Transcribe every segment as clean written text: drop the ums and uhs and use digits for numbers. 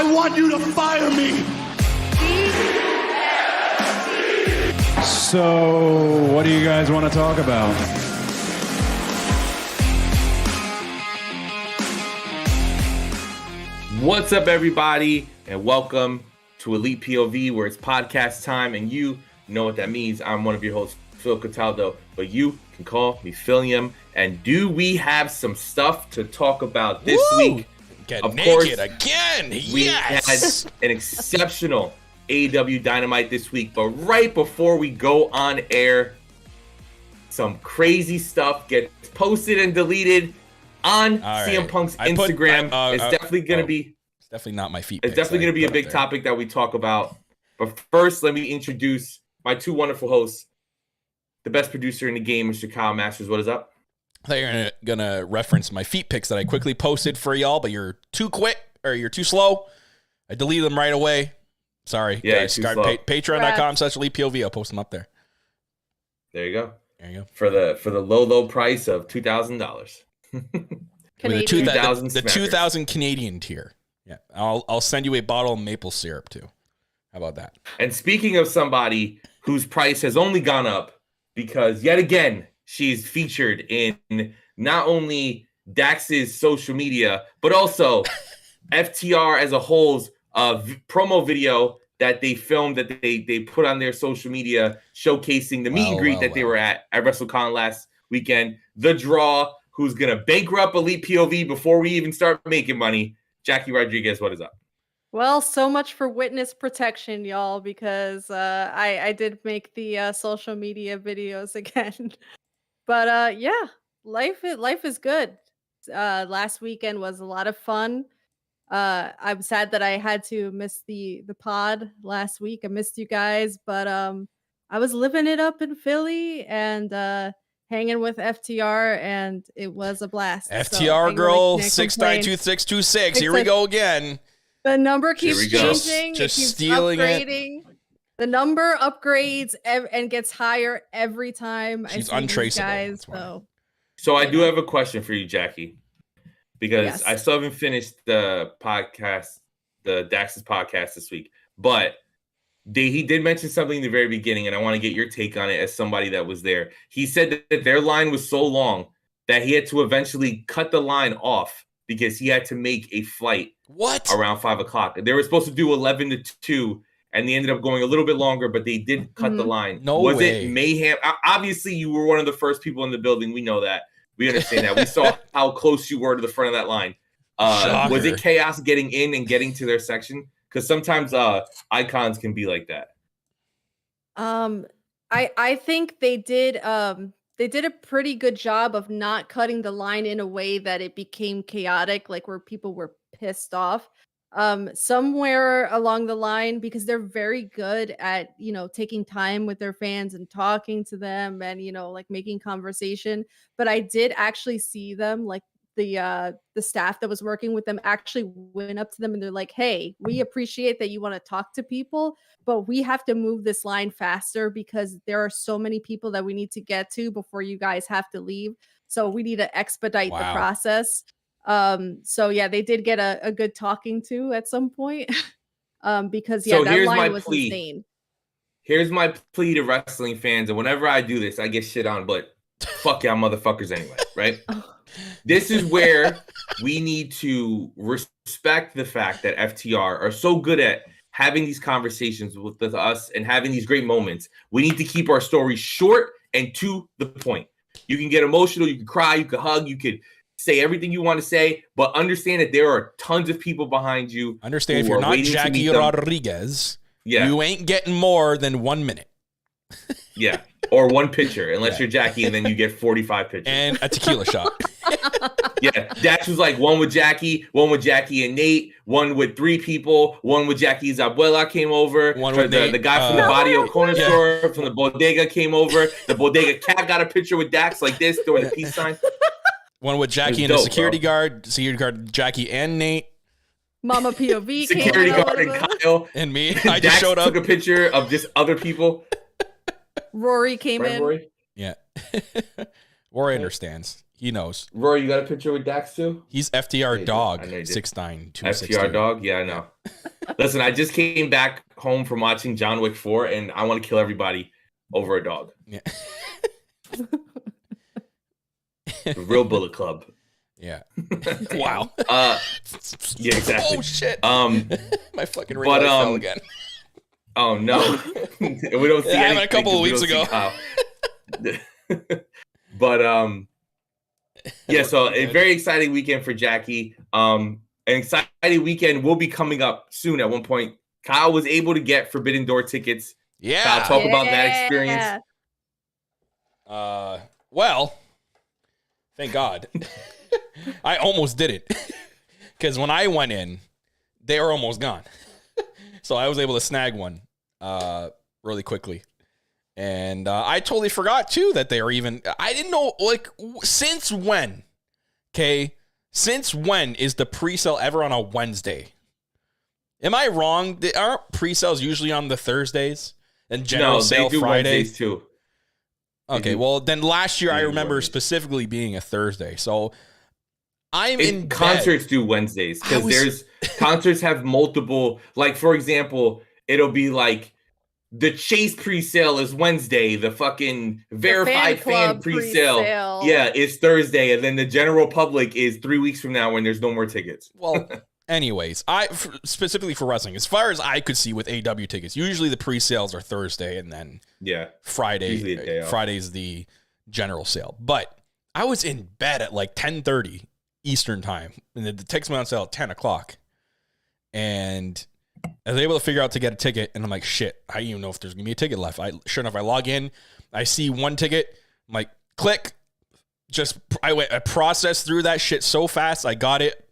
I want you to fire me. So, what do you guys want to talk about? What's up, everybody, and welcome to Elite POV, where it's podcast time, and you know what that means. I'm one of your hosts, Phil Cataldo, but you can call me Philium. And do we have some stuff to talk about this week? Get of naked course, again. we Yes. had an exceptional AEW Dynamite this week, but right before we go on air, some crazy stuff gets posted and deleted on CM Punk's Instagram. It's definitely going to be. It's definitely not my feet. It's definitely going to be a big topic that we talk about. But first, let me introduce my two wonderful hosts, the best producer in the game, Mr. Kyle Masters. What is up? They're gonna reference my feet pics that I quickly posted for y'all, but you're too quick or you're too slow. I deleted them right away. Sorry. Yeah, guys. Patreon.com/ElitePOV. I'll post them up there. There you go. There you go. For the low price of $2,000. The 2,000 Canadian tier. Yeah, I'll send you a bottle of maple syrup too. How about that? And speaking of somebody whose price has only gone up because yet again she's featured in not only Dax's social media but also FTR as a whole's promo video that they filmed that they put on their social media showcasing the meet and greet that they were at WrestleCon last weekend. The Draw, who's gonna bankrupt Elite POV before we even start making money. Jackie Rodriguez, what is up? Well, so much for witness protection, y'all, because I did make the social media videos again. But yeah, life is good. Last weekend was a lot of fun. I'm sad that I had to miss the pod last week. I missed you guys, but I was living it up in Philly and hanging with FTR, and it was a blast. FTR so girl 692626. Here we go again. The number keeps changing. Just keeps stealing upgrading. The number upgrades and gets higher every time. She's I see untraceable. Guys, So I do have a question for you, Jackie, because Yes. I still haven't finished the podcast, the Dax's podcast this week. But he did mention something in the very beginning, and I want to get your take on it as somebody that was there. He said that their line was so long that he had to eventually cut the line off because he had to make a flight around 5 o'clock. They were supposed to do 11 to 2, and they ended up going a little bit longer, but they did cut the line. Was it mayhem? Obviously, you were one of the first people in the building. We know that. We understand that. We saw how close you were to the front of that line. Was it chaos getting in and getting to their section? Because sometimes icons can be like that. I think they did a pretty good job of not cutting the line in a way that it became chaotic, like where people were pissed off. Somewhere along the line, because they're very good at, taking time with their fans and talking to them and, like making conversation. But I did actually see them, like the staff that was working with them actually went up to them and they're like, hey, we appreciate that you want to talk to people, but we have to move this line faster because there are so many people that we need to get to before you guys have to leave. So we need to expedite the process. So yeah, they did get a good talking to at some point. Because that line was insane. Here's my plea to wrestling fans, and whenever I do this, I get shit on, but fuck y'all motherfuckers anyway, right? This is where we need to respect the fact that FTR are so good at having these conversations with us and having these great moments. We need to keep our stories short and to the point. You can get emotional, you can cry, you can hug, you could say everything you want to say, but understand that there are tons of people behind you. Understand if you're not Jackie Rodriguez, you ain't getting more than 1 minute. Yeah. Or one pitcher, unless you're Jackie, and then you get 45 pitches. And a tequila shot. Yeah. Dax was like one with Jackie and Nate, one with 3 people, one with Jackie's abuela came over. One with the guy from the Barrio Corner Store, from the Bodega came over. The Bodega cat got a picture with Dax like this, doing the peace sign. One with Jackie and the security guard Jackie and Nate. Mama POV security guard and Kyle. And me. I just showed up. Took a picture of just other people. Rory came in. Rory? Yeah. Rory understands. He knows. Rory, you got a picture with Dax too? He's FTR Yeah, dog, I know you did. 6'9", 262. FTR dog? Yeah, I know. Listen, I just came back home from watching John Wick 4, and I want to kill everybody over a dog. Yeah. The real Bullet Club. Yeah. Wow. Yeah, exactly. Oh shit. My fucking ring light fell again. Oh no. We don't see happened a couple of weeks ago. But yeah, so a very exciting weekend for Jackie. An exciting weekend will be coming up soon. At one point, Kyle was able to get Forbidden Door tickets. Yeah. Kyle, talk about that experience. Well, thank God. I almost did it. Because when I went in, they were almost gone. So I was able to snag one really quickly. And I totally forgot, too, that they were even... I didn't know, like, since when? Okay? Since when is the pre-sale ever on a Wednesday? Am I wrong? Aren't pre-sales usually on the Thursdays? And general sale they do Friday? Wednesdays, too. Okay, well, then last year I remember specifically being a Thursday. So I'm in concerts bed. do Wednesdays because there's concerts have multiple, like, for example, it'll be like the Chase pre-sale is Wednesday, the fucking verified fan pre-sale yeah, is Thursday, and then the general public is 3 weeks from now when there's no more tickets. Well, anyways, specifically for wrestling, as far as I could see with AEW tickets, usually the pre-sales are Thursday and then Friday's the general sale. But I was in bed at like 10:30 Eastern time, and the tickets went on sale at 10 o'clock. And I was able to figure out to get a ticket, and I'm like, shit, I don't even know if there's going to be a ticket left. Sure enough, I log in, I see one ticket, I'm like, click. I processed through that shit so fast, I got it.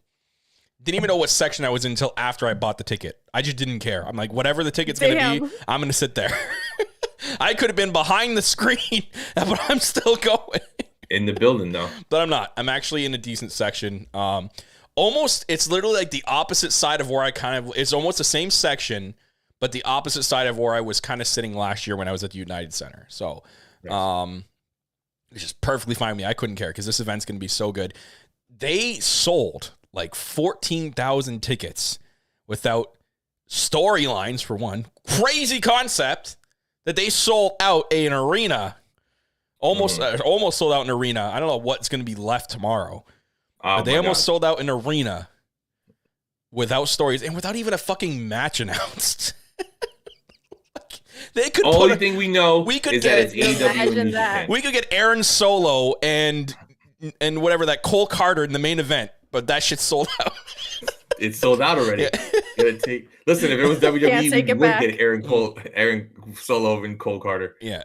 Didn't even know what section I was in until after I bought the ticket. I just didn't care. I'm like, whatever the ticket's going to be, I'm going to sit there. I could have been behind the screen, but I'm still going. In the building, though. But I'm not. I'm actually in a decent section. Almost, it's literally like the opposite side of where it's almost the same section, but the opposite side of where I was kind of sitting last year when I was at the United Center. So, it's just perfectly fine with me. I couldn't care because this event's going to be so good. They sold like 14,000 tickets without storylines, for one. Crazy concept that they sold out an arena. Almost sold out an arena. I don't know what's going to be left tomorrow. But they almost sold out an arena without stories and without even a fucking match announced. They could only thing we know is that it's AEW. We could get Aaron Solo and whatever, that Cole Carter in the main event, but that shit's sold out. It's sold out already. Yeah. Listen, if it was WWE, we would get Aaron Solo and Cole Carter. Yeah.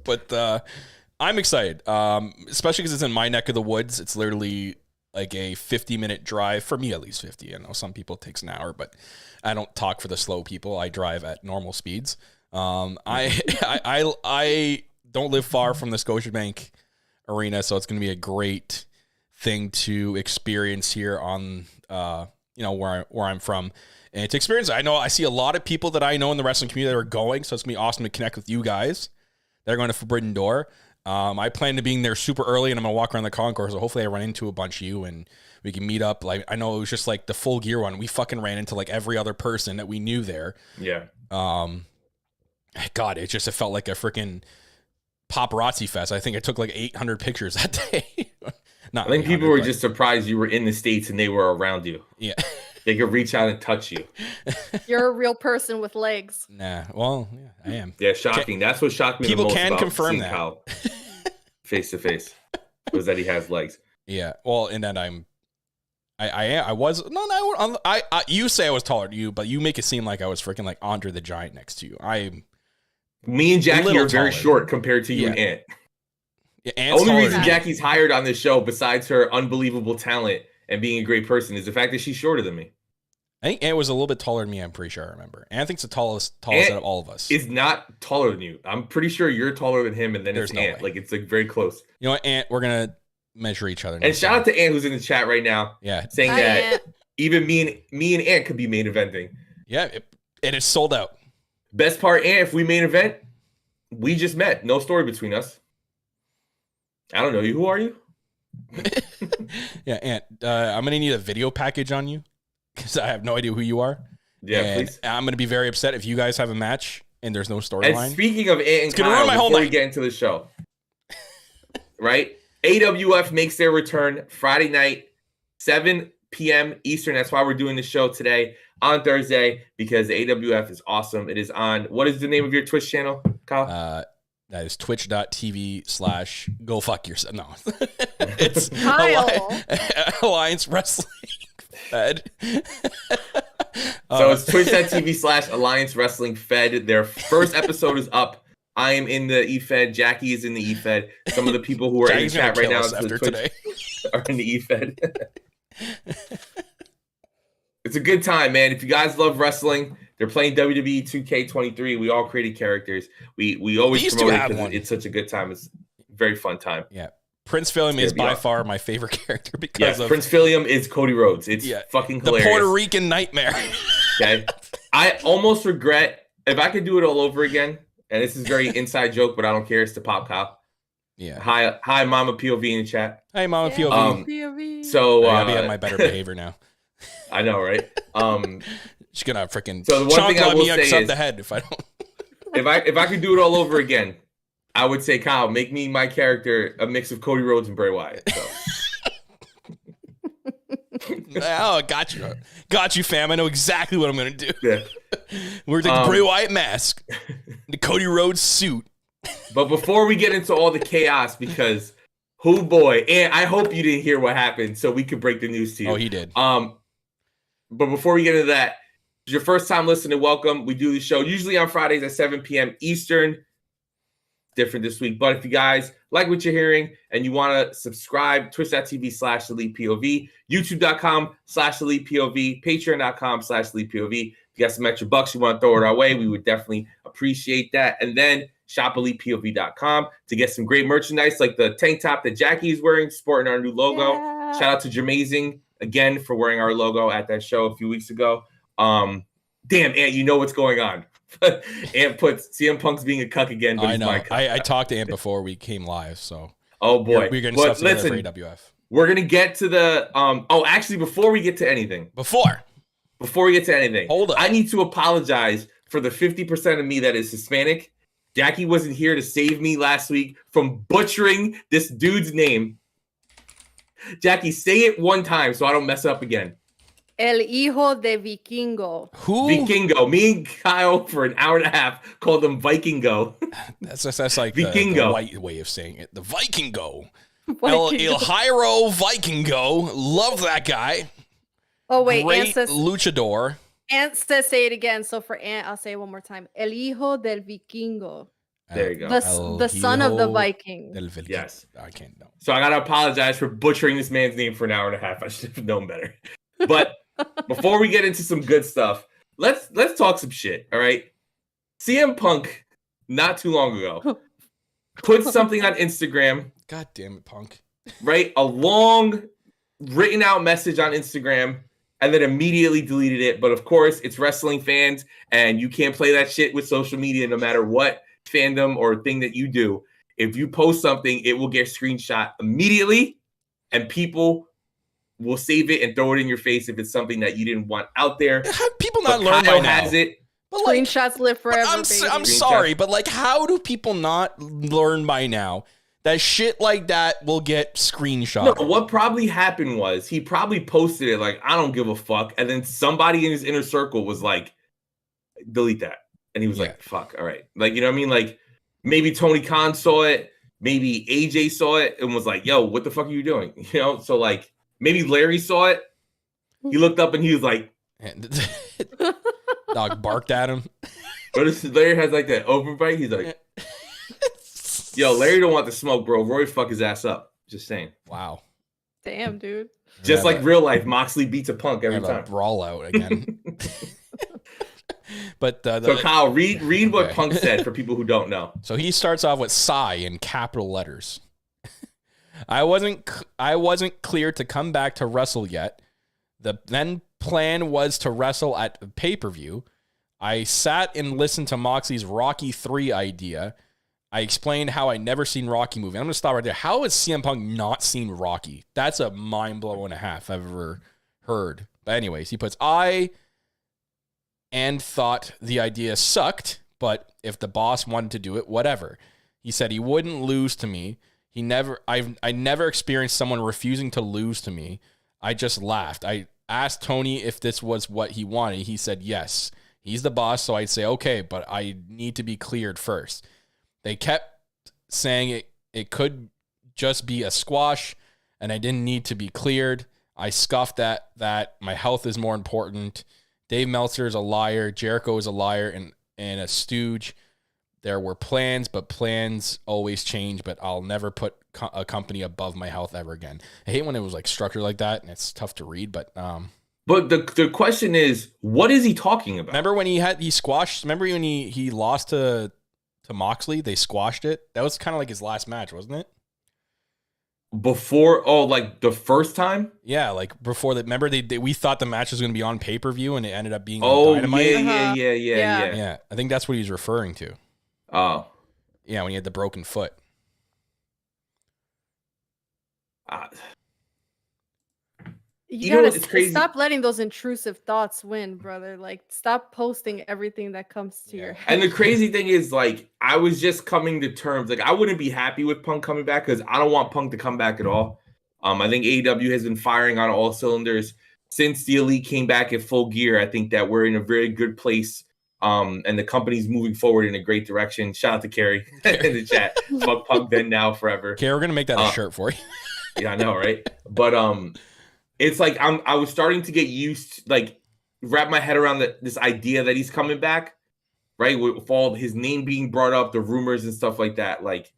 But I'm excited, especially because it's in my neck of the woods. It's literally like a 50-minute drive, for me at least 50. I know some people it takes an hour, but I don't talk for the slow people. I drive at normal speeds. I don't live far from the Scotiabank Arena, so it's going to be a great thing to experience here on where I'm from. And to experience, I see a lot of people that I know in the wrestling community that are going, so it's going to be awesome to connect with you guys. They're going to Forbidden Door. I plan to being there super early, and I'm going to walk around the concourse, so hopefully I run into a bunch of you, and we can meet up. Like, I know it was just like the Full Gear one. We fucking ran into like every other person that we knew there. Yeah. God, it felt like a freaking paparazzi fest. I think I took like 800 pictures that day. I think people were just surprised you were in the States and they were around you. Yeah. They could reach out and touch you. You're a real person with legs. Nah, well, yeah, I am. Yeah, shocking. That's what shocked me the most. People can confirm that. Kyle face to face was that he has legs. Yeah, well, and then you say I was taller than you, but you make it seem like I was freaking like Andre the Giant next to you. Me and Jackie are very short compared to you and Ant. Yeah, only reason Jackie's hired on this show, besides her unbelievable talent and being a great person, is the fact that she's shorter than me. I think Ant was a little bit taller than me. I'm pretty sure I remember. Ant thinks the tallest out of all of us. Is not taller than you. I'm pretty sure you're taller than him, and then There's it's no Ant. way. Like, it's like very close. You know what, Ant? We're gonna measure each other. And shout out to Ant, who's in the chat right now. Yeah, saying that even me and Ant could be main eventing. Yeah, and it's sold out. Best part, Ant, if we main event, we just met. No story between us. I don't know you. Who are you? Yeah, Ant, I'm going to need a video package on you because I have no idea who you are. Yeah, and please. I'm going to be very upset if you guys have a match and there's no And storyline. speaking of Ant and gonna Kyle, ruin my whole before we night. get into the show, right? AWF makes their return Friday night, 7 p.m. Eastern. That's why we're doing the show today on Thursday, because the AWF is awesome. It is on, what is the name of your Twitch channel, Kyle? That is twitch.tv/go fuck yourself. No, it's Kyle. Alliance Wrestling Fed. So it's twitch.tv/Alliance Wrestling Fed. Their first episode is up. I am in the eFed. Jackie is in the eFed. Some of the people who are Jackie's in the chat gonna right kill now us after today are in the eFed. It's a good time, man. If you guys love wrestling, they're playing WWE 2K23. We all created characters. We always promote it because it's such a good time. It's a very fun time. Yeah. Prince Phillium is by far my favorite character because of Prince Phillium is Cody Rhodes. It's fucking hilarious. The Puerto Rican nightmare. Okay. I almost regret, if I could do it all over again, and this is very inside joke, but I don't care. It's the Pop Cop. Yeah. Hi, Mama POV in the chat. Hi, Mama POV. POV. So I gotta be on my better behavior now. I know, right? She's gonna freaking so the one thing I will say is, the head if I don't. if I could do it all over again, I would say, Kyle, make me my character a mix of Cody Rhodes and Bray Wyatt. So. Oh, got you, fam. I know exactly what I'm gonna do. Yeah. We're the Bray Wyatt mask, the Cody Rhodes suit. But before we get into all the chaos, because oh boy, and I hope you didn't hear what happened, so we could break the news to you. Oh, he did. But before we get into that, if it's your first time listening, welcome. We do the show usually on Fridays at 7 p.m. Eastern. Different this week. But if you guys like what you're hearing and you want to subscribe, twitch.tv/ElitePOV, youtube.com/ElitePOV, patreon.com/ElitePOV. If you got some extra bucks you want to throw it our way, we would definitely appreciate that. And then shop ElitePOV.com to get some great merchandise like the tank top that Jackie is wearing, sporting our new logo. Yeah. Shout out to Jermazing again for wearing our logo at that show a few weeks ago. Damn, Ant, you know what's going on. Ant puts CM Punk's being a cuck again. But I know. I talked to Ant before we came live, so. Oh boy, we're getting stuff together for AWF. We're gonna get to the actually, before we get to anything, hold up. I need to apologize for the 50% of me that is Hispanic. Jackie wasn't here to save me last week from butchering this dude's name. Jackie, say it one time so I don't mess up again. El hijo de Vikingo. Who? Vikingo. Me and Kyle for an hour and a half called him Vikingo. That's like Vikingo. The white way of saying it. The Vikingo. El Jairo Vikingo. Love that guy. Oh, wait. Great Ant says, luchador. Ant says say it again. So for Ant, I'll say it one more time. El hijo del Vikingo. There you go. The son of the Viking. Yes. I can't know. So I got to apologize for butchering this man's name for an hour and a half. I should have known better. But before we get into some good stuff, let's talk some shit, all right? CM Punk, not too long ago, put something on Instagram. God damn it, Punk. Right? A long, written out message on Instagram, and then immediately deleted it. But of course, it's wrestling fans, and you can't play that shit with social media no matter what fandom or thing that you do. If you post something, it will get screenshot immediately, and people will save it and throw it in your face if it's something that you didn't want out there. How do people not But learn Kyle by now? has it. But like, Screenshots live forever, I'm baby. sorry, but like, how do people not learn by now that shit like that will get screenshot? No, what probably happened was he probably posted it like, I don't give a fuck. And then somebody in his inner circle was like, delete that. And he was like, fuck, all right. Like, you know what I mean? Like, maybe Tony Khan saw it. Maybe AJ saw it and was like, yo, what the fuck are you doing? You know? So like, maybe Larry saw it. He looked up and he was like, dog barked at him. But Larry has like that open bite. He's like, yo, Larry don't want the smoke, bro. Roy fuck his ass up. Just saying. Wow. Damn, dude. Just like real life, Moxley beats a Punk every time. Brawl out again. But so Kyle, read what Punk said for people who don't know. So he starts off with "sigh" in capital letters. I wasn't clear to come back to wrestle yet. The then plan was to wrestle at pay-per-view. I sat and listened to Moxley's Rocky 3 idea. I explained how I never seen Rocky movie. I'm going to stop right there. How has CM Punk not seen Rocky? That's a mind-blowing half I've ever heard. But anyways, he puts, I thought the idea sucked, but if the boss wanted to do it, whatever. He said he wouldn't lose to me. I never experienced someone refusing to lose to me. I just laughed. I asked Tony if this was what he wanted. He said yes. He's the boss, so I'd say okay, but I need to be cleared first. They kept saying it could just be a squash, and I didn't need to be cleared. I scoffed at that. My health is more important. Dave Meltzer is a liar. Jericho is a liar and a stooge. There were plans, but plans always change, but I'll never put a company above my health ever again. I hate when it was like structured like that, and it's tough to read, but the question is, what is he talking about? Remember when he squashed, remember when he lost to Moxley? They squashed it. That was kind of like his last match, wasn't it? Before, like the first time? Yeah, like before that. Remember we thought the match was going to be on pay-per-view, and it ended up being on Dynamite. Yeah. I think that's what he's referring to. Oh. Yeah, when he had the broken foot. You gotta stop letting those intrusive thoughts win, brother. Like, stop posting everything that comes to your head. And the crazy thing is, like, I was just coming to terms. Like, I wouldn't be happy with Punk coming back because I don't want Punk to come back at all. I think AEW has been firing on all cylinders since the Elite came back at full gear. I think that we're in a very good place. And the company's moving forward in a great direction. Shout out to Carrie in the chat. Fuck Punk then, now, forever. Carrie, we're gonna make that a shirt for you. Yeah, I know, right? But it's like I was starting to get used, like wrap my head around this idea that he's coming back, right? With all his name being brought up, the rumors and stuff like that. Like,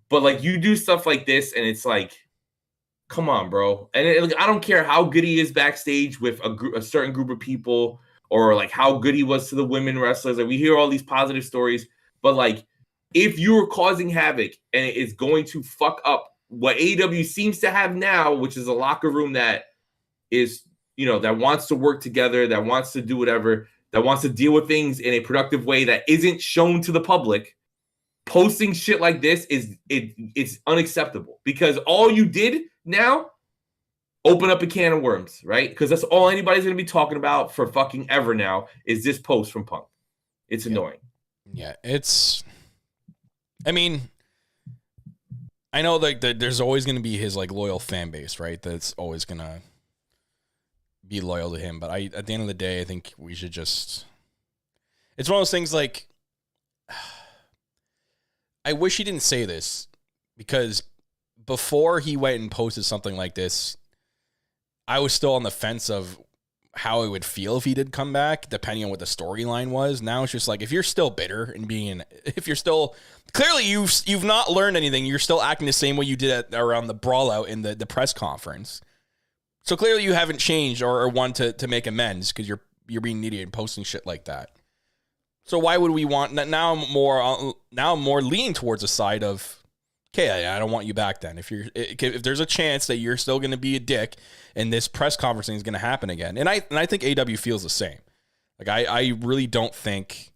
but like you do stuff like this, and it's like, come on, bro. And like, I don't care how good he is backstage with a certain group of people, or like how good he was to the women wrestlers. Like, we hear all these positive stories, but like if you were causing havoc and it is going to fuck up what AEW seems to have now, which is a locker room that is, that wants to work together, that wants to do whatever, that wants to deal with things in a productive way that isn't shown to the public, posting shit like this it's unacceptable, because all you did now, open up a can of worms, right? Because that's all anybody's going to be talking about for fucking ever now is this post from Punk. It's annoying. Yeah, I know like there's always going to be his like loyal fan base, right? That's always going to be loyal to him. But at the end of the day, I think we should just, it's one of those things like, I wish he didn't say this, because before he went and posted something like this, I was still on the fence of how it would feel if he did come back, depending on what the storyline was. Now it's just like, if you're still bitter and if you're still, clearly you've not learned anything. You're still acting the same way you did around the brawl out in the press conference. So clearly you haven't changed or want to make amends, because you're being an idiot and posting shit like that. So why would we want that? Now I'm more leaning towards the side of, okay, I don't want you back then. If there's a chance that you're still going to be a dick and this press conference thing is going to happen again. And I think AEW feels the same. Like, I really don't think,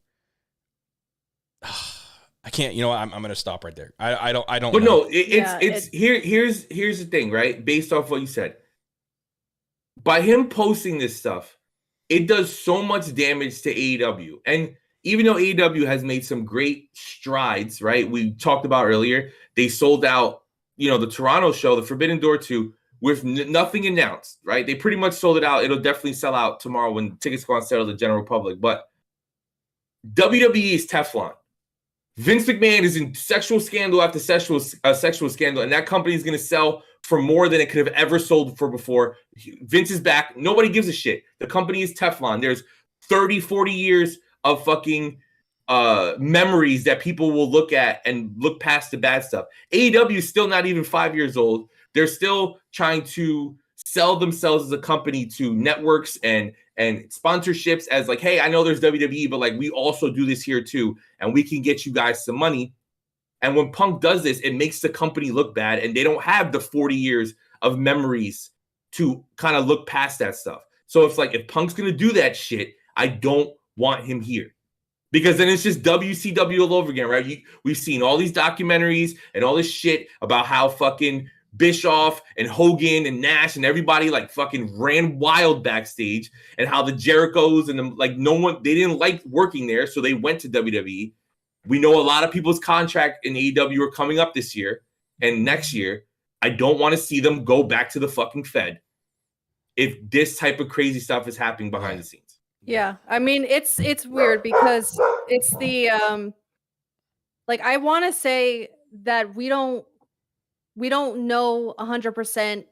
I can't, I'm going to stop right there. I don't But know. no, here's the thing, right? Based off what you said, by him posting this stuff, it does so much damage to AEW. And even though AEW has made some great strides, right? We talked about earlier, they sold out, the Toronto show, the Forbidden Door 2, with nothing announced, right? They pretty much sold it out. It'll definitely sell out tomorrow when tickets go on sale to the general public. But WWE is Teflon. Vince McMahon is in sexual scandal after sexual scandal, and that company is going to sell for more than it could have ever sold for before. Vince is back. Nobody gives a shit. The company is Teflon. There's 30, 40 years of fucking memories that people will look at and look past the bad stuff. AEW is still not even 5 years old. They're still trying to sell themselves as a company to networks and sponsorships as like, hey, I know there's WWE, but like we also do this here too, and we can get you guys some money. And when Punk does this, it makes the company look bad, and they don't have the 40 years of memories to kind of look past that stuff. So it's like, if Punk's going to do that shit, I don't want him here. Because then it's just WCW all over again, right? We've seen all these documentaries and all this shit about how fucking Bischoff and Hogan and Nash and everybody like fucking ran wild backstage, and how the Jerichos and they didn't like working there, so they went to WWE. We know a lot of people's contract in AEW are coming up this year and next year. I don't want to see them go back to the fucking Fed if this type of crazy stuff is happening behind the scenes. Yeah, I mean it's weird because it's the I want to say that we don't know 100%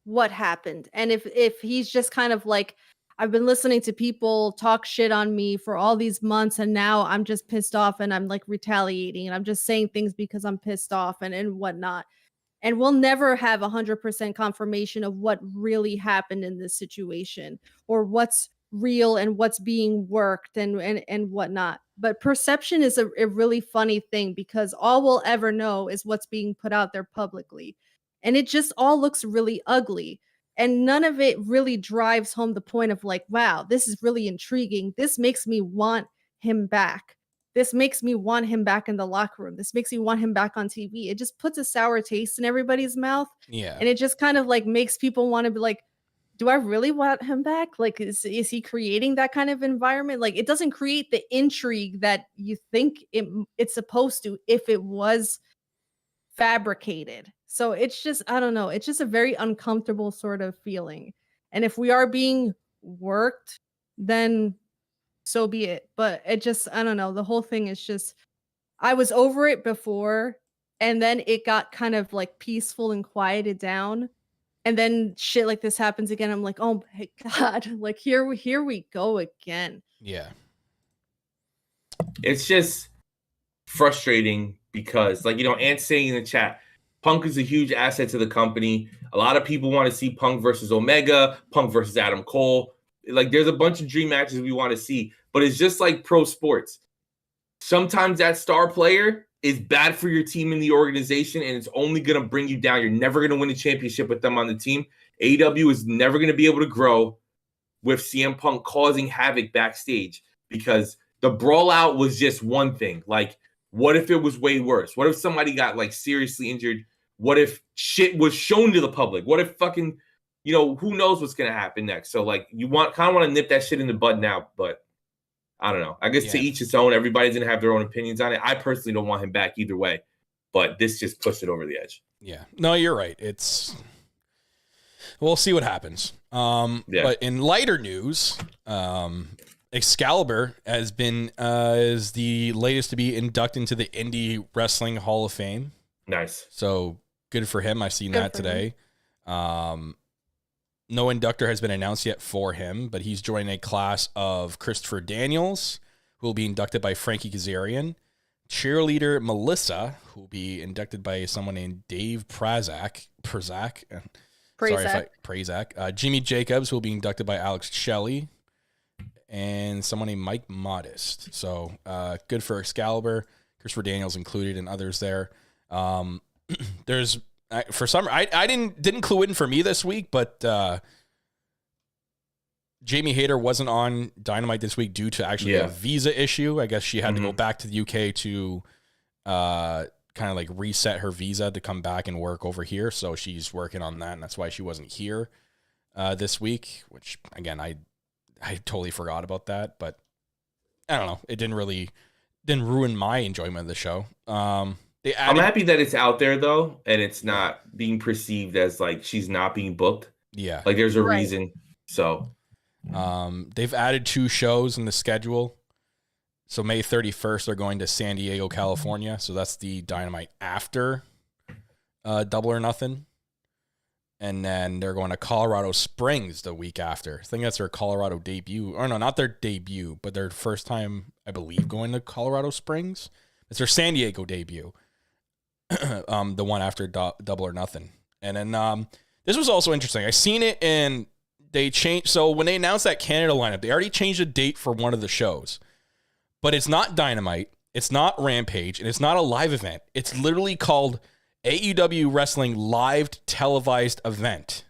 what happened, and if he's just kind of like, I've been listening to people talk shit on me for all these months, and now I'm just pissed off and I'm like retaliating and I'm just saying things because I'm pissed off and whatnot. And we'll never have 100% confirmation of what really happened in this situation, or what's real and what's being worked and whatnot. But perception is a really funny thing, because all we'll ever know is what's being put out there publicly. And it just all looks really ugly. And none of it really drives home the point of like, wow, this is really intriguing. This makes me want him back. This makes me want him back in the locker room. This makes me want him back on TV. It just puts a sour taste in everybody's mouth. Yeah. And it just kind of like makes people want to be like, do I really want him back? Like, is he creating that kind of environment? Like, it doesn't create the intrigue that you think it's supposed to if it was fabricated. So it's just, I don't know. It's just a very uncomfortable sort of feeling. And if we are being worked, then so be it. But it just, I don't know. The whole thing is just, I was over it before, and then it got kind of like peaceful and quieted down. And then shit like this happens again. I'm like, oh my God, like here we go again. Yeah. It's just frustrating because, like, Ant's saying in the chat, Punk is a huge asset to the company. A lot of people want to see Punk versus Omega, Punk versus Adam Cole. Like, there's a bunch of dream matches we want to see, but it's just like pro sports. Sometimes that star player is bad for your team in the organization, and it's only going to bring you down. You're never going to win a championship with them on the team. AEW is never going to be able to grow with CM Punk causing havoc backstage, because the brawl out was just one thing. Like, what if it was way worse? What if somebody got like seriously injured? What if shit was shown to the public? What if fucking, who knows what's going to happen next? So like, you kind of want to nip that shit in the bud now, but I don't know. I guess to each his own. Everybody's going to have their own opinions on it. I personally don't want him back either way, but this just pushed it over the edge. Yeah. No, you're right. We'll see what happens. But in lighter news, Excalibur has been is the latest to be inducted into the Indie Wrestling Hall of Fame. Nice. So good for him. I've seen that today. No inductor has been announced yet for him, but he's joining a class of Christopher Daniels, who will be inducted by Frankie Kazarian, cheerleader Melissa, who will be inducted by someone named Dave Prazak. Jimmy Jacobs, who will be inducted by Alex Shelley, and someone named Mike Modest. So good for Excalibur. Christopher Daniels included, and others there. There's for some, I didn't clue in for me this week, but Jamie Hayter wasn't on Dynamite this week due to actually a visa issue. I guess she had to go back to the UK to kind of like reset her visa to come back and work over here. So she's working on that, and that's why she wasn't here this week, which again, I totally forgot about that, but I don't know. It didn't ruin my enjoyment of the show. I'm happy that it's out there though, and it's not being perceived as like she's not being booked. Yeah. Like there's a reason. So they've added 2 shows in the schedule. So May 31st, they're going to San Diego, California. So that's the Dynamite after Double or Nothing. And then they're going to Colorado Springs the week after. I think that's their Colorado debut. Or no, not their debut, but their first time, I believe, going to Colorado Springs. It's their San Diego debut. The one after Double or Nothing. And then this was also interesting. I seen it, and they changed. So when they announced that Canada lineup, they already changed a date for one of the shows. But it's not Dynamite, it's not Rampage, and it's not a live event. It's literally called AEW Wrestling Live Televised Event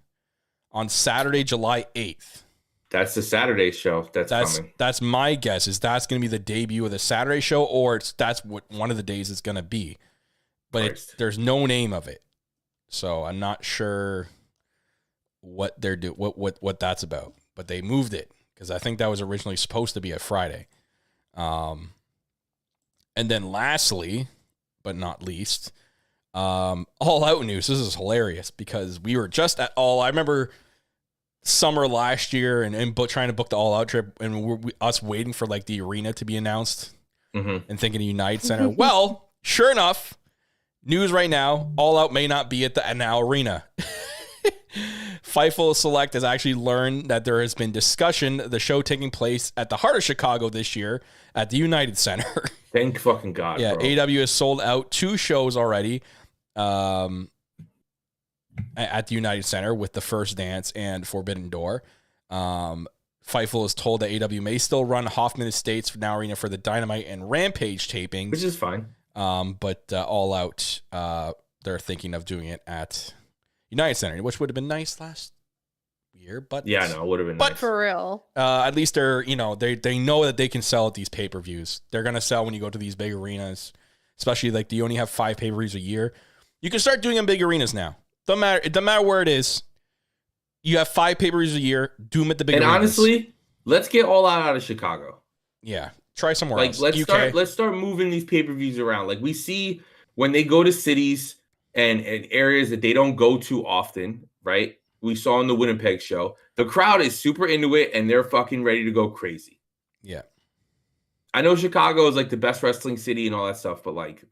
on Saturday, July 8th. That's the Saturday show that's coming. That's my guess. Is that's going to be the debut of the Saturday show, or that's what one of the days it's going to be. But there's no name of it, so I'm not sure what they're what that's about. But they moved it because I think that was originally supposed to be a Friday. And then lastly, but not least, All Out news. This is hilarious because we were just at I remember summer last year and trying to book the All Out trip, and us waiting for like the arena to be announced and thinking of United Center. Well, sure enough, news right now, All Out may not be at the now arena. Fightful Select has actually learned that there has been discussion of the show taking place at the heart of Chicago this year at the United Center. Thank fucking God. Yeah, bro. AEW has sold out 2 shows already at the United Center with The First Dance and Forbidden Door. Fightful is told that AEW may still run Hoffman Estates Now Arena for the Dynamite and Rampage tapings. Which is fine. But All Out, they're thinking of doing it at United Center, which would have been nice last year, but yeah, no, it would have been nice. For real. At least they're, they know that they can sell at these pay-per-views. They're going to sell when you go to these big arenas, especially like you only have 5 pay-per-views a year. You can start doing them big arenas now. It doesn't matter where it is. You have 5 pay-per-views a year. Do them at the big arenas. And honestly, let's get All Out of Chicago. Yeah. Try somewhere else. Let's start moving these pay-per-views around. Like we see when they go to cities and areas that they don't go to often, right? We saw in the Winnipeg show, the crowd is super into it and they're fucking ready to go crazy. Yeah. I know Chicago is like the best wrestling city and all that stuff, but like,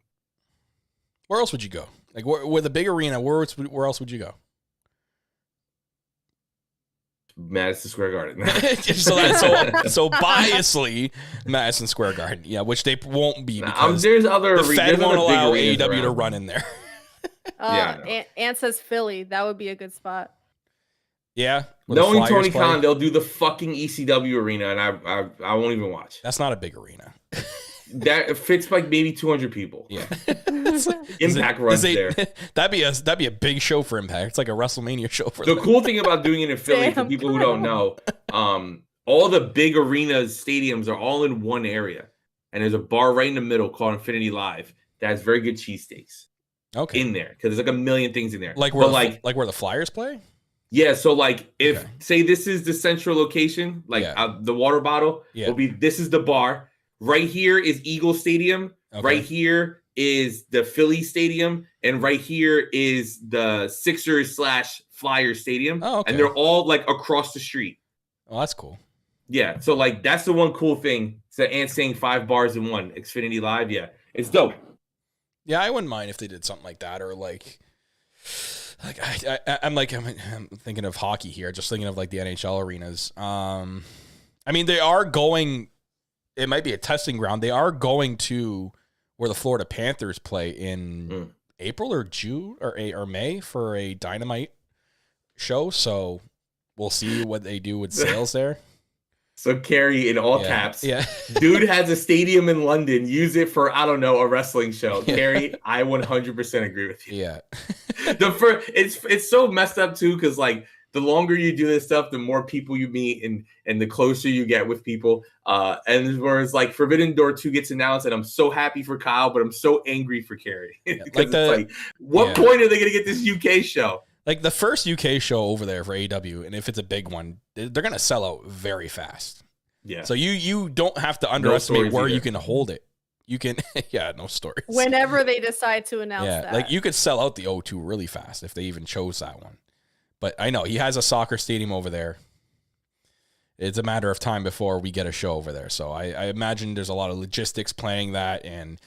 where else would you go? Like with a big arena, where else would you go? Madison Square Garden. so biasly, Madison Square Garden. Yeah, which they won't be because there's other. The Fed won't allow AEW to run in there. Ant says Philly. That would be a good spot. Yeah. Knowing Tony Khan, they'll do the fucking ECW arena, and I won't even watch. That's not a big arena. That fits like maybe 200 people. Yeah. Impact runs there. That'd be a big show for Impact. It's like a WrestleMania show for them. The cool thing about doing it in Philly, for people who don't know, all the big arenas, stadiums are all in one area. And there's a bar right in the middle called Infinity Live that has very good cheesesteaks. Okay. In there. Because there's like a million things in there. Like where the Flyers play? Yeah, so like if say this is the central location, like the water bottle will be, this is the bar. Right here is Eagle Stadium. Okay. Right here is the Philly Stadium. And right here is the Sixers/Flyers Stadium. Oh, okay. And they're all like across the street. Oh, that's cool. Yeah, so like that's the one cool thing. So Ant saying 5 bars in one. Xfinity Live, yeah. It's dope. Yeah, I wouldn't mind if they did something like that, or like I'm thinking of hockey here, just thinking of like the NHL arenas. I mean, they are going. It might be a testing ground. They are going to where the Florida Panthers play in April or June or May for a Dynamite show. So we'll see what they do with sales there. So Carrie, in all caps, yeah. Dude has a stadium in London. Use it for, I don't know, a wrestling show. Yeah. Carrie, I 100% agree with you. Yeah. It's so messed up too, because like the longer you do this stuff, the more people you meet and the closer you get with people. And whereas like Forbidden Door 2 gets announced, and I'm so happy for Kyle, but I'm so angry for Carrie. Because what point are they going to get this UK show? Like the first UK show over there for AEW, and if it's a big one, they're going to sell out very fast. Yeah. So you don't have to underestimate where you can hold it. You can, no stories. Whenever they decide to announce that. Like you could sell out the O2 really fast if they even chose that one. But I know he has a soccer stadium over there. It's a matter of time before we get a show over there. So I imagine there's a lot of logistics playing that and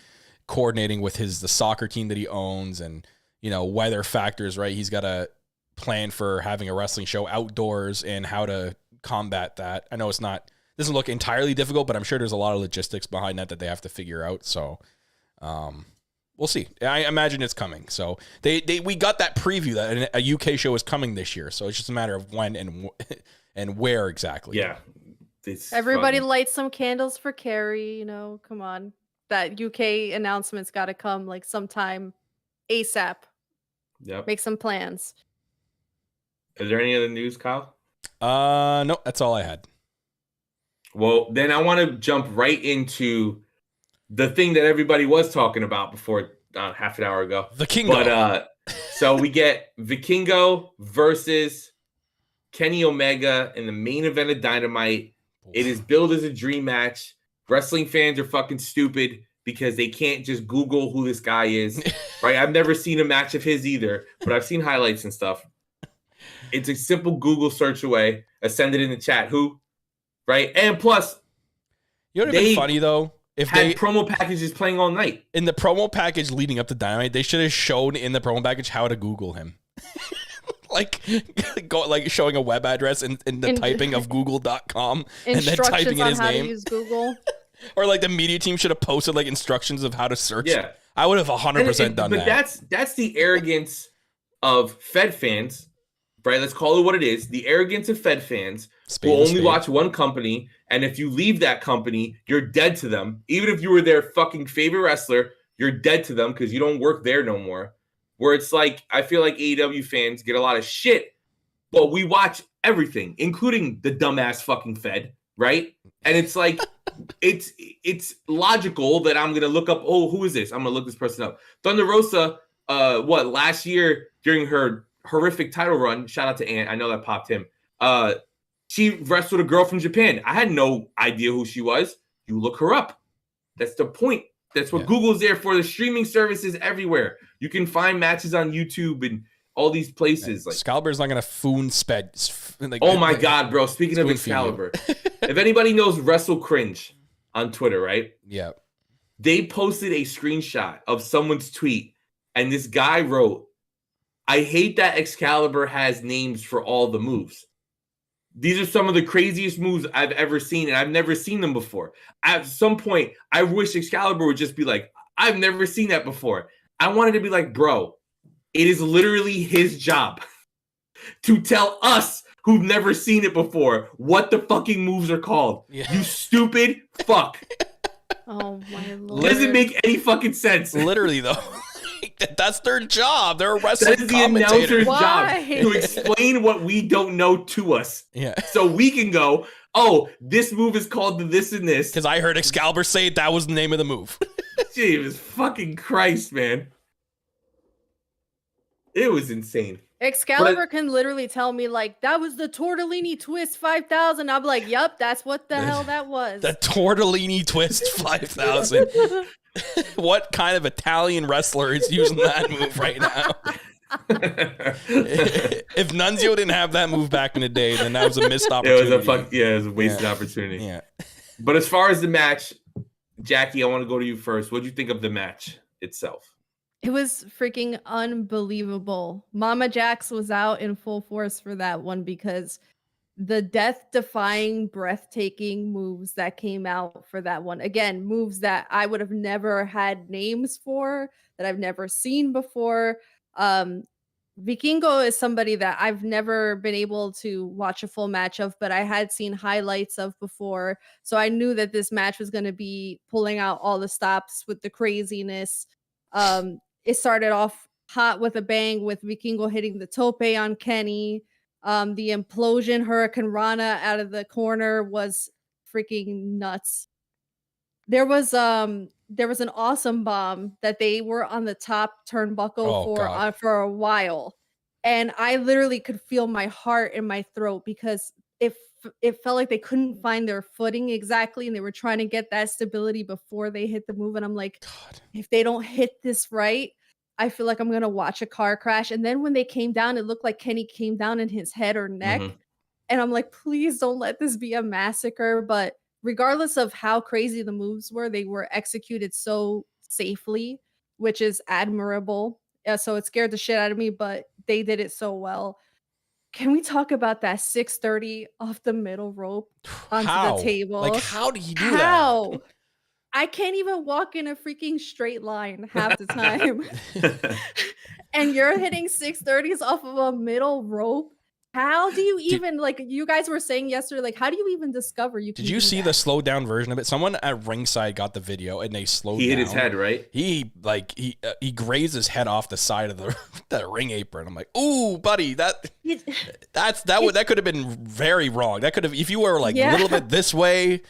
coordinating with the soccer team that he owns and, weather factors, right? He's got a plan for having a wrestling show outdoors and how to combat that. I know doesn't look entirely difficult, but I'm sure there's a lot of logistics behind that they have to figure out. So, we'll see. I imagine it's coming. So we got that preview that a UK show is coming this year. So it's just a matter of when and where exactly. Yeah. Everybody light some candles for Carrie, come on. That UK announcement's got to come like sometime ASAP. Yep. Make some plans. Is there any other news, Kyle? No, that's all I had. Well, then I want to jump right into the thing that everybody was talking about before half an hour ago. Vikingo. But so we get Vikingo versus Kenny Omega in the main event of Dynamite. It is billed as a dream match. Wrestling fans are fucking stupid because they can't just Google who this guy is. Right? I've never seen a match of his either, but I've seen highlights and stuff. It's a simple Google search away. I send it in the chat. Who? Right? And plus, You know what would have been funny though? If they promo packages playing all night. In the promo package leading up to Dynamite, they should have shown in the promo package how to Google him. like showing a web address and the typing of google.com and then typing in his on how name. to use Google. Or like the media team should have posted like instructions of how to search. Yeah. I would have 100% done that. But that's the arrogance of Fed fans, right? Let's call it what it is. The arrogance of Fed fans who only watch one company, and if you leave that company, you're dead to them. Even if you were their fucking favorite wrestler, you're dead to them because you don't work there no more. Where it's like, I feel like AEW fans get a lot of shit, but we watch everything, including the dumbass fucking Fed, right? And it's like, it's logical that I'm gonna look up, oh, who is this? I'm gonna look this person up. Thunder Rosa, last year during her horrific title run, shout out to Ant, I know that popped him. She wrestled a girl from Japan. I had no idea who she was. You look her up. That's the point. That's what Google's there for. The streaming services everywhere. You can find matches on YouTube and all these places. Like Excalibur's not gonna foon sped. Oh my god, bro! Speaking of Excalibur, if anybody knows Wrestle Cringe on Twitter, right? Yeah. They posted a screenshot of someone's tweet, and this guy wrote, "I hate that Excalibur has names for all the moves. These are some of the craziest moves I've ever seen, and I've never seen them before. At some point, I wish Excalibur would just be like, I've never seen that before. I wanted to be like, bro, it is literally his job to tell us who've never seen it before what the fucking moves are called. Yeah. You stupid fuck." Oh my lord. Doesn't make any fucking sense. Literally, though. That's their job. They're a wrestling commentator. That is the announcer's Why? job to explain what we don't know to us. Yeah. So we can go, oh, this move is called the this and this. Because I heard Excalibur say that was the name of the move. Jesus fucking Christ, man. It was insane. Excalibur can literally tell me, like, that was the Tortellini Twist 5000. I'm like, yep, that's what the hell that was. The Tortellini Twist 5000. What kind of Italian wrestler is using that move right now? If Nunzio didn't have that move back in the day, then that was a missed opportunity. It was a wasted opportunity. Yeah. But as far as the match, Jackie, I want to go to you first. What did you think of the match itself? It was freaking unbelievable. Mama Jax was out in full force for that one because the death-defying, breathtaking moves that came out for that one. Again, moves that I would have never had names for, that I've never seen before. Vikingo is somebody that I've never been able to watch a full match of, but I had seen highlights of before. So I knew that this match was going to be pulling out all the stops with the craziness. It started off hot with a bang with Vikingo hitting the tope on Kenny. The implosion Hurricane Rana out of the corner was freaking nuts. There was an awesome bomb that they were on the top turnbuckle for a while, and I literally could feel my heart in my throat because it felt like they couldn't find their footing exactly, and they were trying to get that stability before they hit the move. And I'm like, God, if they don't hit this right, I feel like I'm gonna watch a car crash. And then when they came down, it looked like Kenny came down in his head or neck. Mm-hmm. And I'm like, please don't let this be a massacre. But regardless of how crazy the moves were, they were executed so safely, which is admirable. So it scared the shit out of me, but they did it so well. Can we talk about that 630 off the middle rope onto the table? Like, how did he do that? I can't even walk in a freaking straight line half the time. And you're hitting 630s off of a middle rope. How do you even like? You guys were saying yesterday, like, how do you even discover you? Did you see the slowed down version of it? Someone at ringside got the video and they slowed. He down. hit his head, right? He grazed his head off the side of the ring apron. I'm like, ooh, buddy, that could have been very wrong. That could have, if you were like a little bit this way,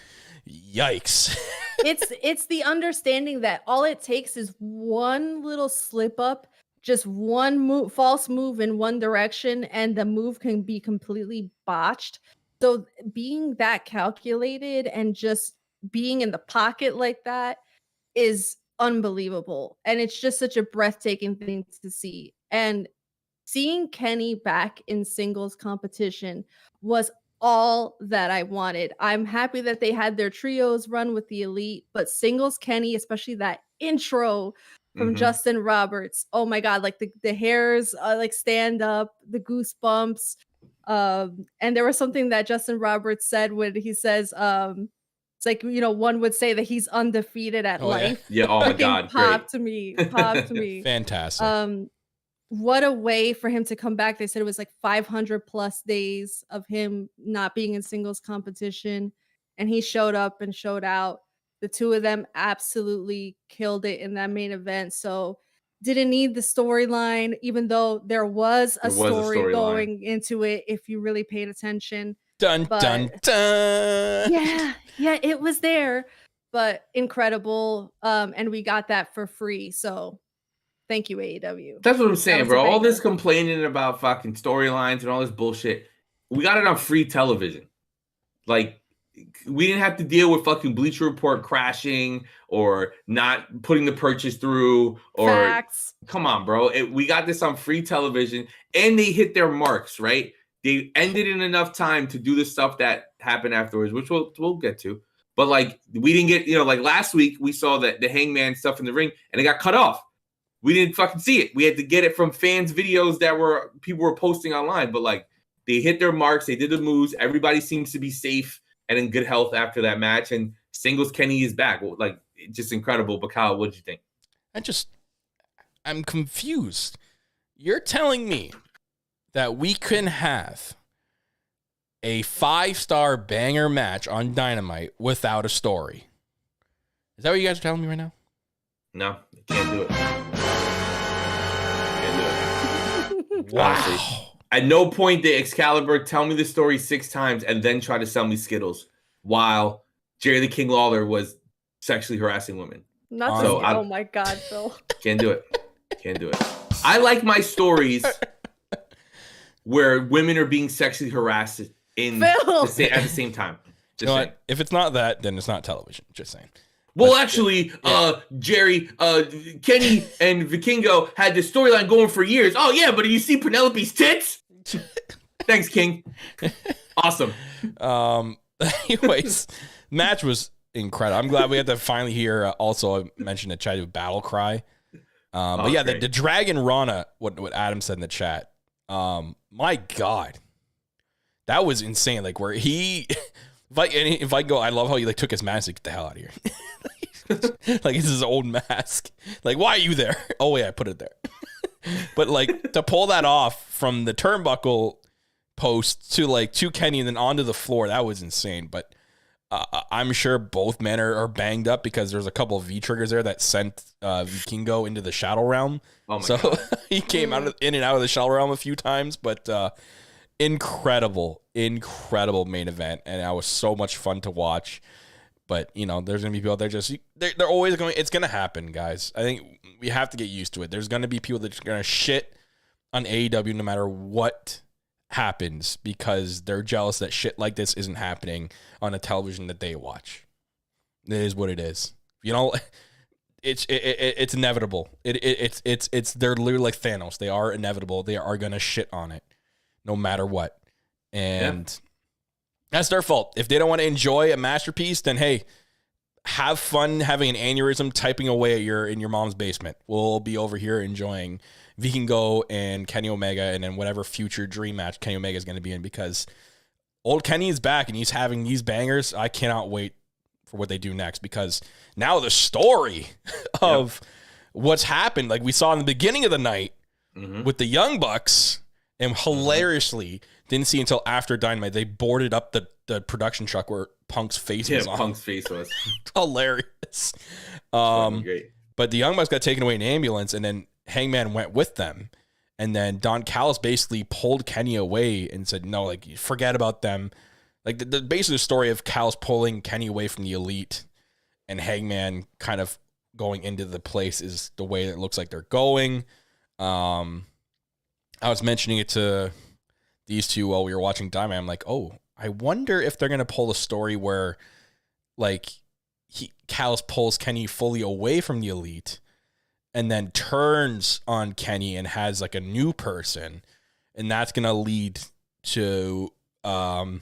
yikes. It's the understanding that all it takes is one little slip up, just one false move in one direction, and the move can be completely botched. So being that calculated and just being in the pocket like that is unbelievable. And it's just such a breathtaking thing to see. And seeing Kenny back in singles competition was all that I wanted. I'm happy that they had their trios run with the Elite, but singles Kenny, especially that intro from Justin Roberts. Oh my God, like the hairs like stand up, the goosebumps. And there was something that Justin Roberts said when he says, it's like, one would say that he's undefeated at life. Yeah. Oh my God. Popped to me. Fantastic. What a way for him to come back. They said it was like 500 plus days of him not being in singles competition. And he showed up and showed out. The two of them absolutely killed it in that main event. So didn't need the storyline, even though there was a story going into it if you really paid attention. Dun, dun, dun. Yeah, it was there. But incredible. And we got that for free. So thank you, AEW. That's what I'm saying, bro. All this complaining about fucking storylines and all this bullshit, we got it on free television. Like, we didn't have to deal with fucking Bleacher Report crashing or not putting the purchase through. Or Facts. Come on, bro. We got this on free television, and they hit their marks, right? They ended in enough time to do the stuff that happened afterwards, which we'll get to. But like, we didn't get, like last week we saw that the Hangman stuff in the ring, and it got cut off. We didn't fucking see it. We had to get it from fans' videos that people were posting online. But like, they hit their marks. They did the moves. Everybody seems to be safe and in good health after that match. And singles Kenny is back. Like, just incredible. But Kyle, what did you think? I'm confused. You're telling me that we can have a 5-star banger match on Dynamite without a story? Is that what you guys are telling me right now? No, can't do it. Wow. Honestly. At no point did Excalibur tell me the story 6 times and then try to sell me Skittles while Jerry the King Lawler was sexually harassing women. Oh my God, Phil. Can't do it. I like my stories where women are being sexually harassed at the same time. You know what? If it's not that, then it's not television. Just saying. Well, actually, Jerry, Kenny, and Vikingo had this storyline going for years. Oh, yeah, but you see Penelope's tits? Thanks, King. Awesome. Anyways, match was incredible. I'm glad we had to finally hear also I mentioned the chat Battle Cry. But yeah, the Dragon Rana, what Adam said in the chat. My God. That was insane. Like where if I go, I love how he like took his mask to get the hell out of here. Like it's his old mask. Like, why are you there? Oh yeah, I put it there. But like to pull that off from the turnbuckle post to Kenny and then onto the floor, that was insane. But I'm sure both men are banged up because there's a couple of V triggers there that sent Vikingo into the Shadow Realm. Oh my God. He came in and out of the Shadow Realm a few times, but incredible main event, and that was so much fun to watch. But there's gonna be people out there they're always going. It's gonna happen, guys. I think we have to get used to it. There's gonna be people that are gonna shit on AEW no matter what happens because they're jealous that shit like this isn't happening on a television that they watch. It is what it is. It's inevitable. It's they're literally like Thanos. They are inevitable. They are gonna shit on it no matter what. And that's their fault. If they don't want to enjoy a masterpiece, then hey, have fun having an aneurysm typing away in your mom's basement. We'll be over here enjoying Vikingo and Kenny Omega and then whatever future dream match Kenny Omega is going to be in, because old Kenny is back and he's having these bangers. I cannot wait for what they do next, because now the story of what's happened, like we saw in the beginning of the night with the Young Bucks, and hilariously Didn't see until after Dynamite. They boarded up the production truck where Punk's face was on. Punk's face was Hilarious. great. But the Young Bucks got taken away in an ambulance, and then Hangman went with them. And then Don Callis basically pulled Kenny away and said, no, like, forget about them. Like, basically the story of Callis pulling Kenny away from the Elite and Hangman kind of going into the place is the way it looks like they're going. I was mentioning it to these two while we were watching Dynamite. I'm like, oh, I wonder if they're going to pull a story where, like, Callis pulls Kenny fully away from the Elite and then turns on Kenny and has like a new person, and that's gonna lead to Ibushi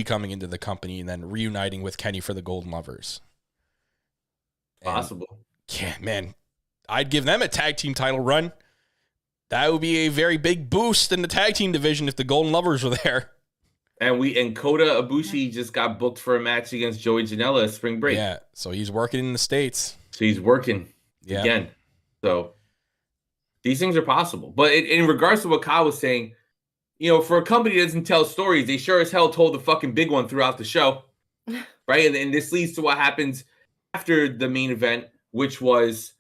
coming into the company and then reuniting with Kenny for the Golden Lovers. Possible. Yeah, man, I'd give them a tag team title run. That would be a very big boost in the tag team division if the Golden Lovers were there. And Kota Ibushi just got booked for a match against Joey Janela at Spring Break. Yeah, so he's working in the States. So he's working again. So these things are possible. But in regards to what Kyle was saying, you know, for a company that doesn't tell stories, they sure as hell told the fucking big one throughout the show. Right? And this leads to what happens after the main event, which was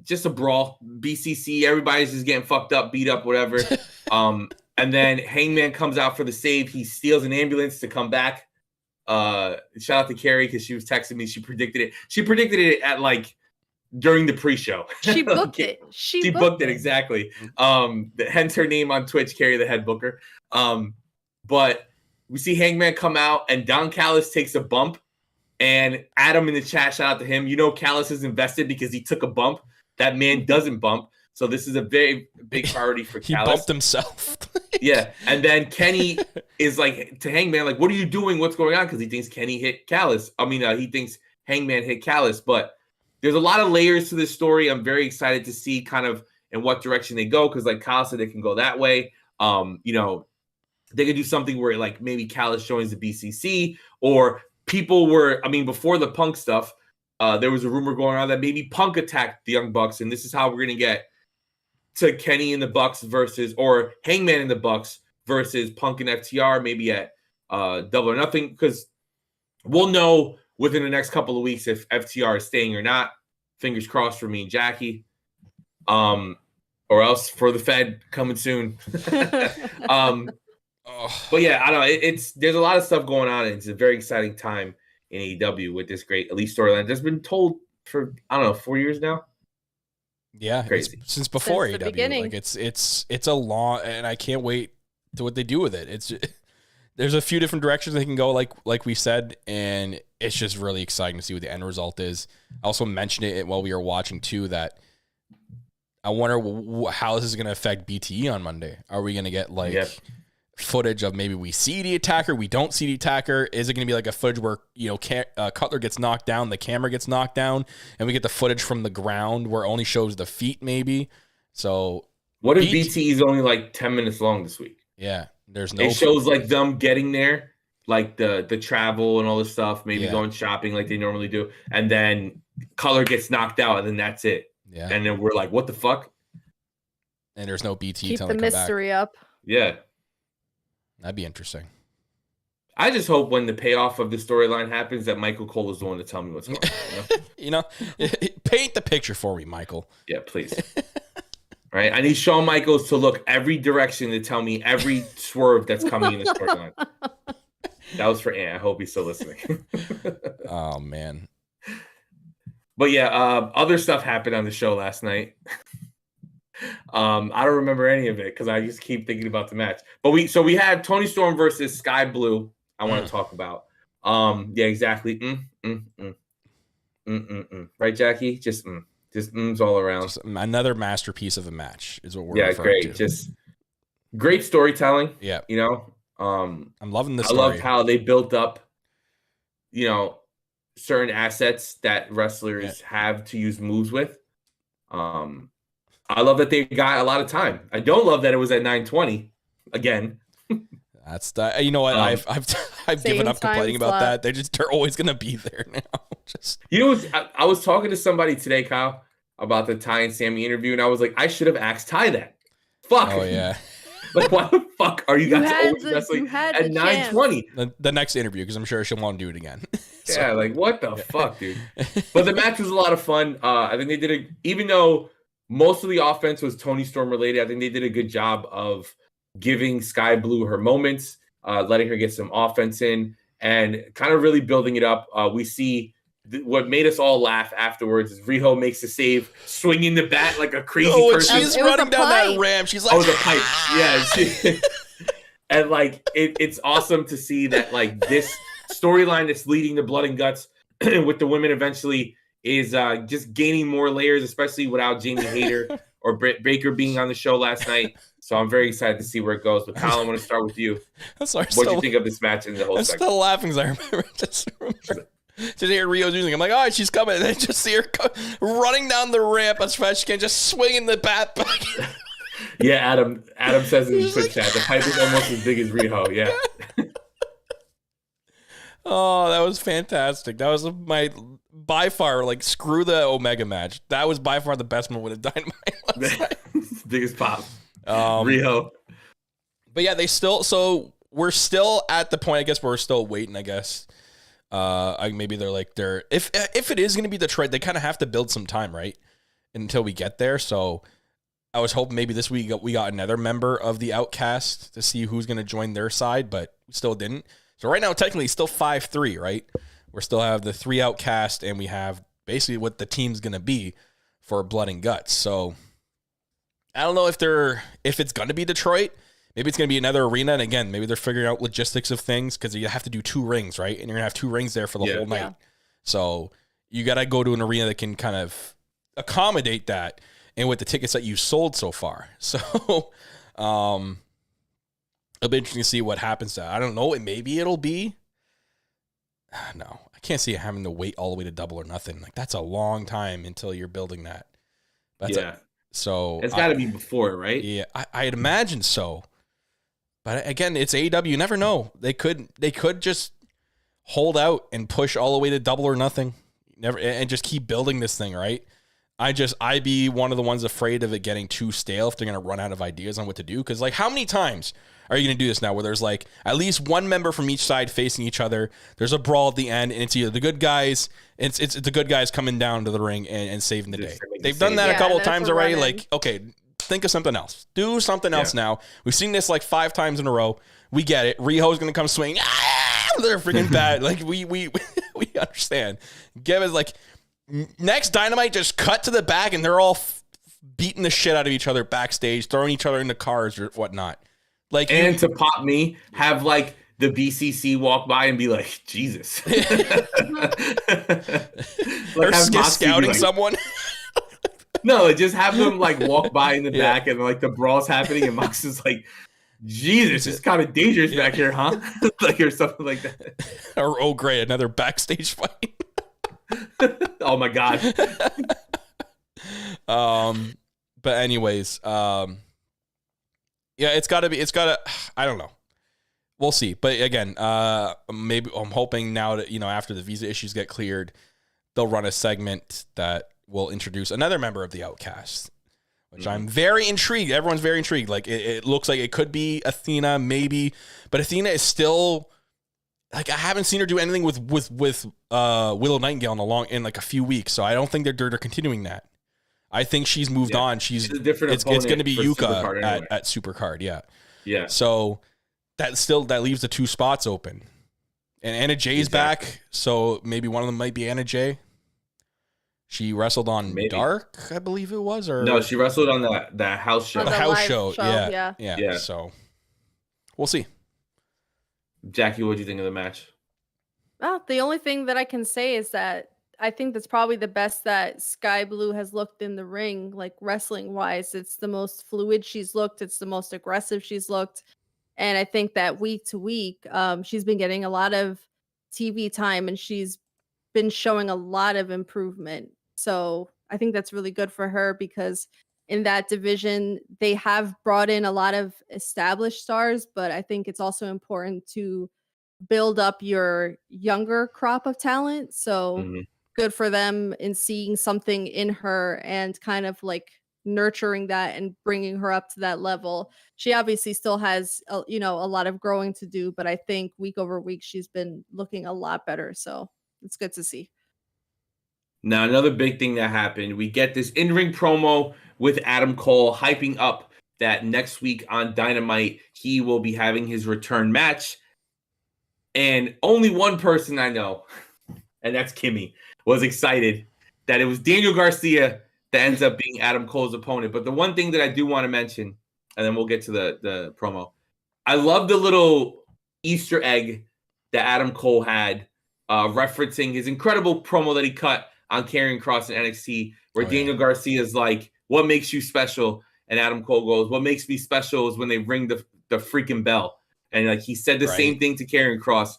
just a brawl. BCC, everybody's just getting fucked up, beat up, whatever. And then Hangman comes out for the save. He steals an ambulance to come back. Shout out to Carrie because she was texting me. She predicted it. She predicted it at like during the pre-show. She booked it. She booked it exactly. Hence her name on Twitch, Carrie the Head Booker. But we see Hangman come out and Don Callis takes a bump. And Adam in the chat, shout out to him. You know Callis is invested because he took a bump. That man doesn't bump. So this is a very big priority for He Callis. bumped himself. Yeah. And then Kenny is like to Hangman, like, what are you doing? What's going on? Because he thinks Kenny hit Callis. He thinks Hangman hit Callis. But there's a lot of layers to this story. I'm very excited to see kind of in what direction they go. Because like Kyle said, they can go that way. You know, they could do something where like maybe Callis joins the BCC, or people were, before the Punk stuff, there was a rumor going on that maybe Punk attacked the Young Bucks, and this is how we're going to get to Kenny and the Bucks versus, or Hangman and the Bucks versus Punk and FTR, maybe at Double or Nothing, because we'll know within the next couple of weeks if FTR is staying or not. Fingers crossed for me and Jackie. Or else for the Fed coming soon. But yeah, I don't know. There's a lot of stuff going on. And it's a very exciting time in AEW with this great Elite storyline that's been told for, 4 years now. Yeah, crazy. Since before Since the AEW. beginning. Like it's a long, and I can't wait to what they do with it. There's a few different directions they can go, like we said, and it's just really exciting to see what the end result is. I also mentioned it while we were watching too, that I wonder how this is going to affect BTE on Monday. Are we going to get footage of maybe we see the attacker, we don't see the attacker? Is it going to be like a footage where Cutler gets knocked down, the camera gets knocked down, and we get the footage from the ground where it only shows the feet maybe? So what if BTE is only like 10 minutes long this week? Yeah, there's no. It shows like them getting there, like the travel and all this stuff, maybe going shopping like they normally do, and then Cutler gets knocked out, and then that's it. Yeah, and then we're like, what the fuck? And there's no BT. Keep the mystery up. Yeah. That'd be interesting. I just hope when the payoff of the storyline happens that Michael Cole is the one to tell me what's going on. Paint the picture for me, Michael. Yeah, please. Right? I need Shawn Michaels to look every direction to tell me every swerve that's coming in the storyline. That was for Ant. I hope he's still listening. Oh, man. But yeah, other stuff happened on the show last night. I don't remember any of it because I just keep thinking about the match. But we had Tony Storm versus Sky Blue. I want to talk about. Yeah, exactly. Right, Jackie? Just all around. Just another masterpiece of a match is what we're referring great. to. Just great storytelling. Yeah, I'm loving this. I loved how they built up, certain assets that wrestlers have to use moves with. I love that they got a lot of time. I don't love that it was at 9:20 again. That's you know what? I've given up complaining about that. They're always gonna be there now. I was talking to somebody today, Kyle, about the Ty and Sammy interview, and I was like, I should have asked Ty that. Fuck. Oh yeah. Like, why the fuck are you guys always you wrestling had at the chance. 9:20? The next interview, because I'm sure she'll want to do it again. So, Yeah, like what the fuck, dude? But the match was a lot of fun. I think they did even though most of the offense was Tony Storm related, I think they did a good job of giving Sky Blue her moments, letting her get some offense in, and kind of really building it up. We see what made us all laugh afterwards is Riho makes a save, swinging the bat like a crazy person. She's It was running a down that pipe. ramp. She's like, Oh, the pipe. Yeah. And like it's awesome to see that like this storyline that's leading to Blood and Guts with the women eventually is just gaining more layers, especially without Jamie Hayter or Britt Baker being on the show last night. So I'm very excited to see where it goes. But Kyle, I want to start with you. I'm sorry. What do you think of this match and the whole I'm segment? still laughing because I remember just hear Rio's using. I'm like, oh, she's coming. And then just see her running down the ramp as fast as she can, just swinging the bat back. Yeah, Adam says in the He's Twitch like- chat, the pipe is almost as big as Riho. Yeah. Oh, that was fantastic. That was my by far, like, screw the Omega match. That was by far the best moment of Dynamite last night. Biggest pop. Um, Riho. But yeah, so we're still at the point, I guess, where we're still waiting, I guess. Maybe if it is going to be Detroit, they kind of have to build some time, right? Until we get there. So I was hoping maybe this week we got another member of the Outcast to see who's going to join their side, but we still didn't. So right now, technically, it's still 5-3, right? We still have the 3 Outcast, and we have basically what the team's going to be for Blood and Guts. So I don't know if it's going to be Detroit. Maybe it's going to be another arena. And again, maybe they're figuring out logistics of things because you have to do 2 rings, right? And you're going to have 2 rings there for the whole night. Yeah. So you got to go to an arena that can kind of accommodate that and with the tickets that you sold so far. So it'll be interesting to see what happens to that. I don't know. Maybe it'll be. No, I can't see it having to wait all the way to Double or Nothing. Like, that's a long time until you're building that. So It's got to be before, right? Yeah, I'd imagine so. But again, it's AEW. You never know. They could just hold out and push all the way to Double or Nothing, and just keep building this thing, right? I'd be one of the ones afraid of it getting too stale if they're gonna run out of ideas on what to do. Because like, how many times are you gonna do this now? Where there's like at least one member from each side facing each other. There's a brawl at the end, and it's either the good guys. It's the good guys coming down to the ring and saving the day. They've done that a couple of times already. Like, okay, think of something else. Do something else now. We've seen this like 5 times in a row. We get it. Riho's gonna come swinging. They're freaking bad. Like we understand. Give us like next Dynamite, just cut to the back and they're all beating the shit out of each other backstage, throwing each other into cars or whatnot. Like, and to pop me, have like the BCC walk by and be like, Jesus. Or scouting someone. No, just have them like walk by in the back and like the brawl's happening and Mox is like, Jesus, it's kind of dangerous back here, huh? Like, or something like that. Or, oh, great, another backstage fight. Oh my God. But anyways, yeah, it's gotta, I don't know. We'll see. But again, maybe I'm hoping now that, after the visa issues get cleared, they'll run a segment that will introduce another member of the Outcast, which I'm very intrigued. Everyone's very intrigued. Like, it looks like it could be Athena, maybe, but Athena is still, like, I haven't seen her do anything with Willow Nightingale in like a few weeks, so I don't think they're continuing that. I think she's moved on. It's going to be Yuka at Supercard, yeah. So that leaves the 2 spots open, and Anna Jay's back, so maybe one of them might be Anna Jay. She wrestled on Dark, I believe it was, or no, she wrestled on that house show. The house show, yeah. So we'll see. Jackie, what do you think of the match? Well, the only thing that I can say is that I think that's probably the best that Sky Blue has looked in the ring, like wrestling wise. It's the most fluid she's looked. It's the most aggressive she's looked. And I think that week to week, she's been getting a lot of TV time and she's been showing a lot of improvement. So I think that's really good for her because in that division, they have brought in a lot of established stars, but I think it's also important to build up your younger crop of talent. So good for them in seeing something in her and kind of like nurturing that and bringing her up to that level. She obviously still has, a lot of growing to do, but I think week over week she's been looking a lot better. So it's good to see. Now, another big thing that happened, we get this in-ring promo with Adam Cole hyping up that next week on Dynamite, he will be having his return match. And only one person I know, and that's Kimmy, was excited that it was Daniel Garcia that ends up being Adam Cole's opponent. But the one thing that I do want to mention, and then we'll get to the promo, I love the little Easter egg that Adam Cole had referencing his incredible promo that he cut on Karrion Kross in NXT, where Daniel Garcia is like, "What makes you special?" And Adam Cole goes, "What makes me special is when they ring the freaking bell." And like he said the same thing to Karrion Kross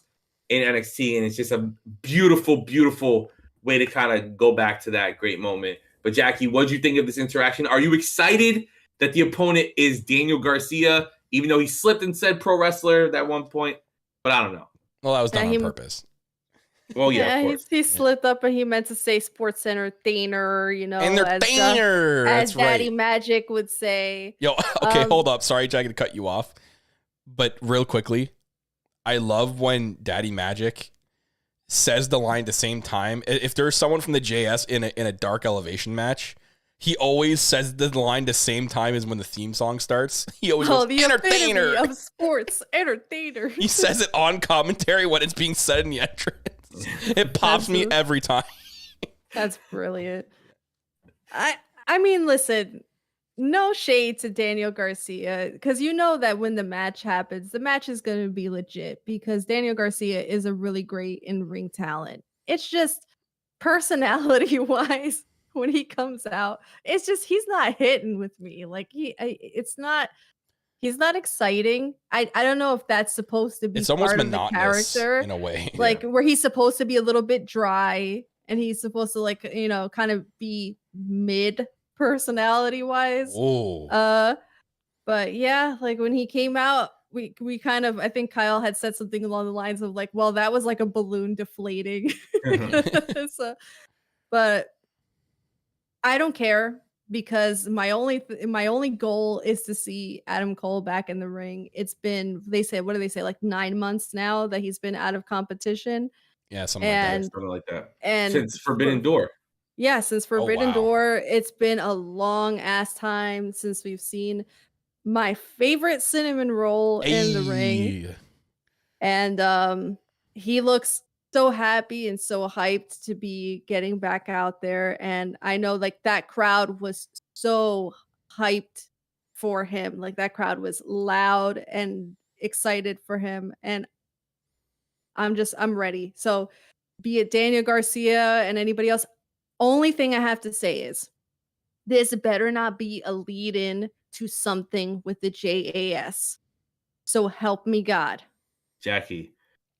in NXT, and it's just a beautiful, beautiful way to kind of go back to that great moment. But Jackie, what do you think of this interaction? Are you excited that the opponent is Daniel Garcia, even though he slipped and said pro wrestler at one point? But I don't know. Well, that was done on purpose. Well, yeah, of course. He slipped up and he meant to say Sports Entertainer, Entertainer, as Daddy Magic would say. Yo, okay, hold up. Sorry, Jackie, to cut you off. But real quickly, I love when Daddy Magic says the line at the same time. If there's someone from the JS in a dark elevation match, he always says the line the same time as when the theme song starts. He always goes, the Entertainer of Sports Entertainer. He says it on commentary when it's being said in the entrance. It pops me every time. That's brilliant. I mean, listen, no shade to Daniel Garcia, because you know that when the match happens, the match is going to be legit because Daniel Garcia is a really great in-ring talent. It's just personality-wise, when he comes out, it's just he's not hitting with me. Like he's not exciting. I don't know if that's supposed to be it's almost part of the character in a way. Like where he's supposed to be a little bit dry and he's supposed to kind of be mid personality wise. But yeah, like when he came out, we kind of, I think Kyle had said something along the lines of like, well, that was like a balloon deflating. But I don't care because my only goal is to see Adam Cole back in the ring. It's been, what do they say, like 9 months now that he's been out of competition. Yeah, something like that. And since Forbidden Door. Yeah, since Forbidden Door, it's been a long ass time since we've seen my favorite cinnamon roll in the ring. And he looks so happy and so hyped to be getting back out there. And I know like that crowd was so hyped for him. Like that crowd was loud and excited for him. And I'm ready. So be it Daniel Garcia and anybody else, only thing I have to say is this better not be a lead in to something with the JAS. So help me God. Jackie,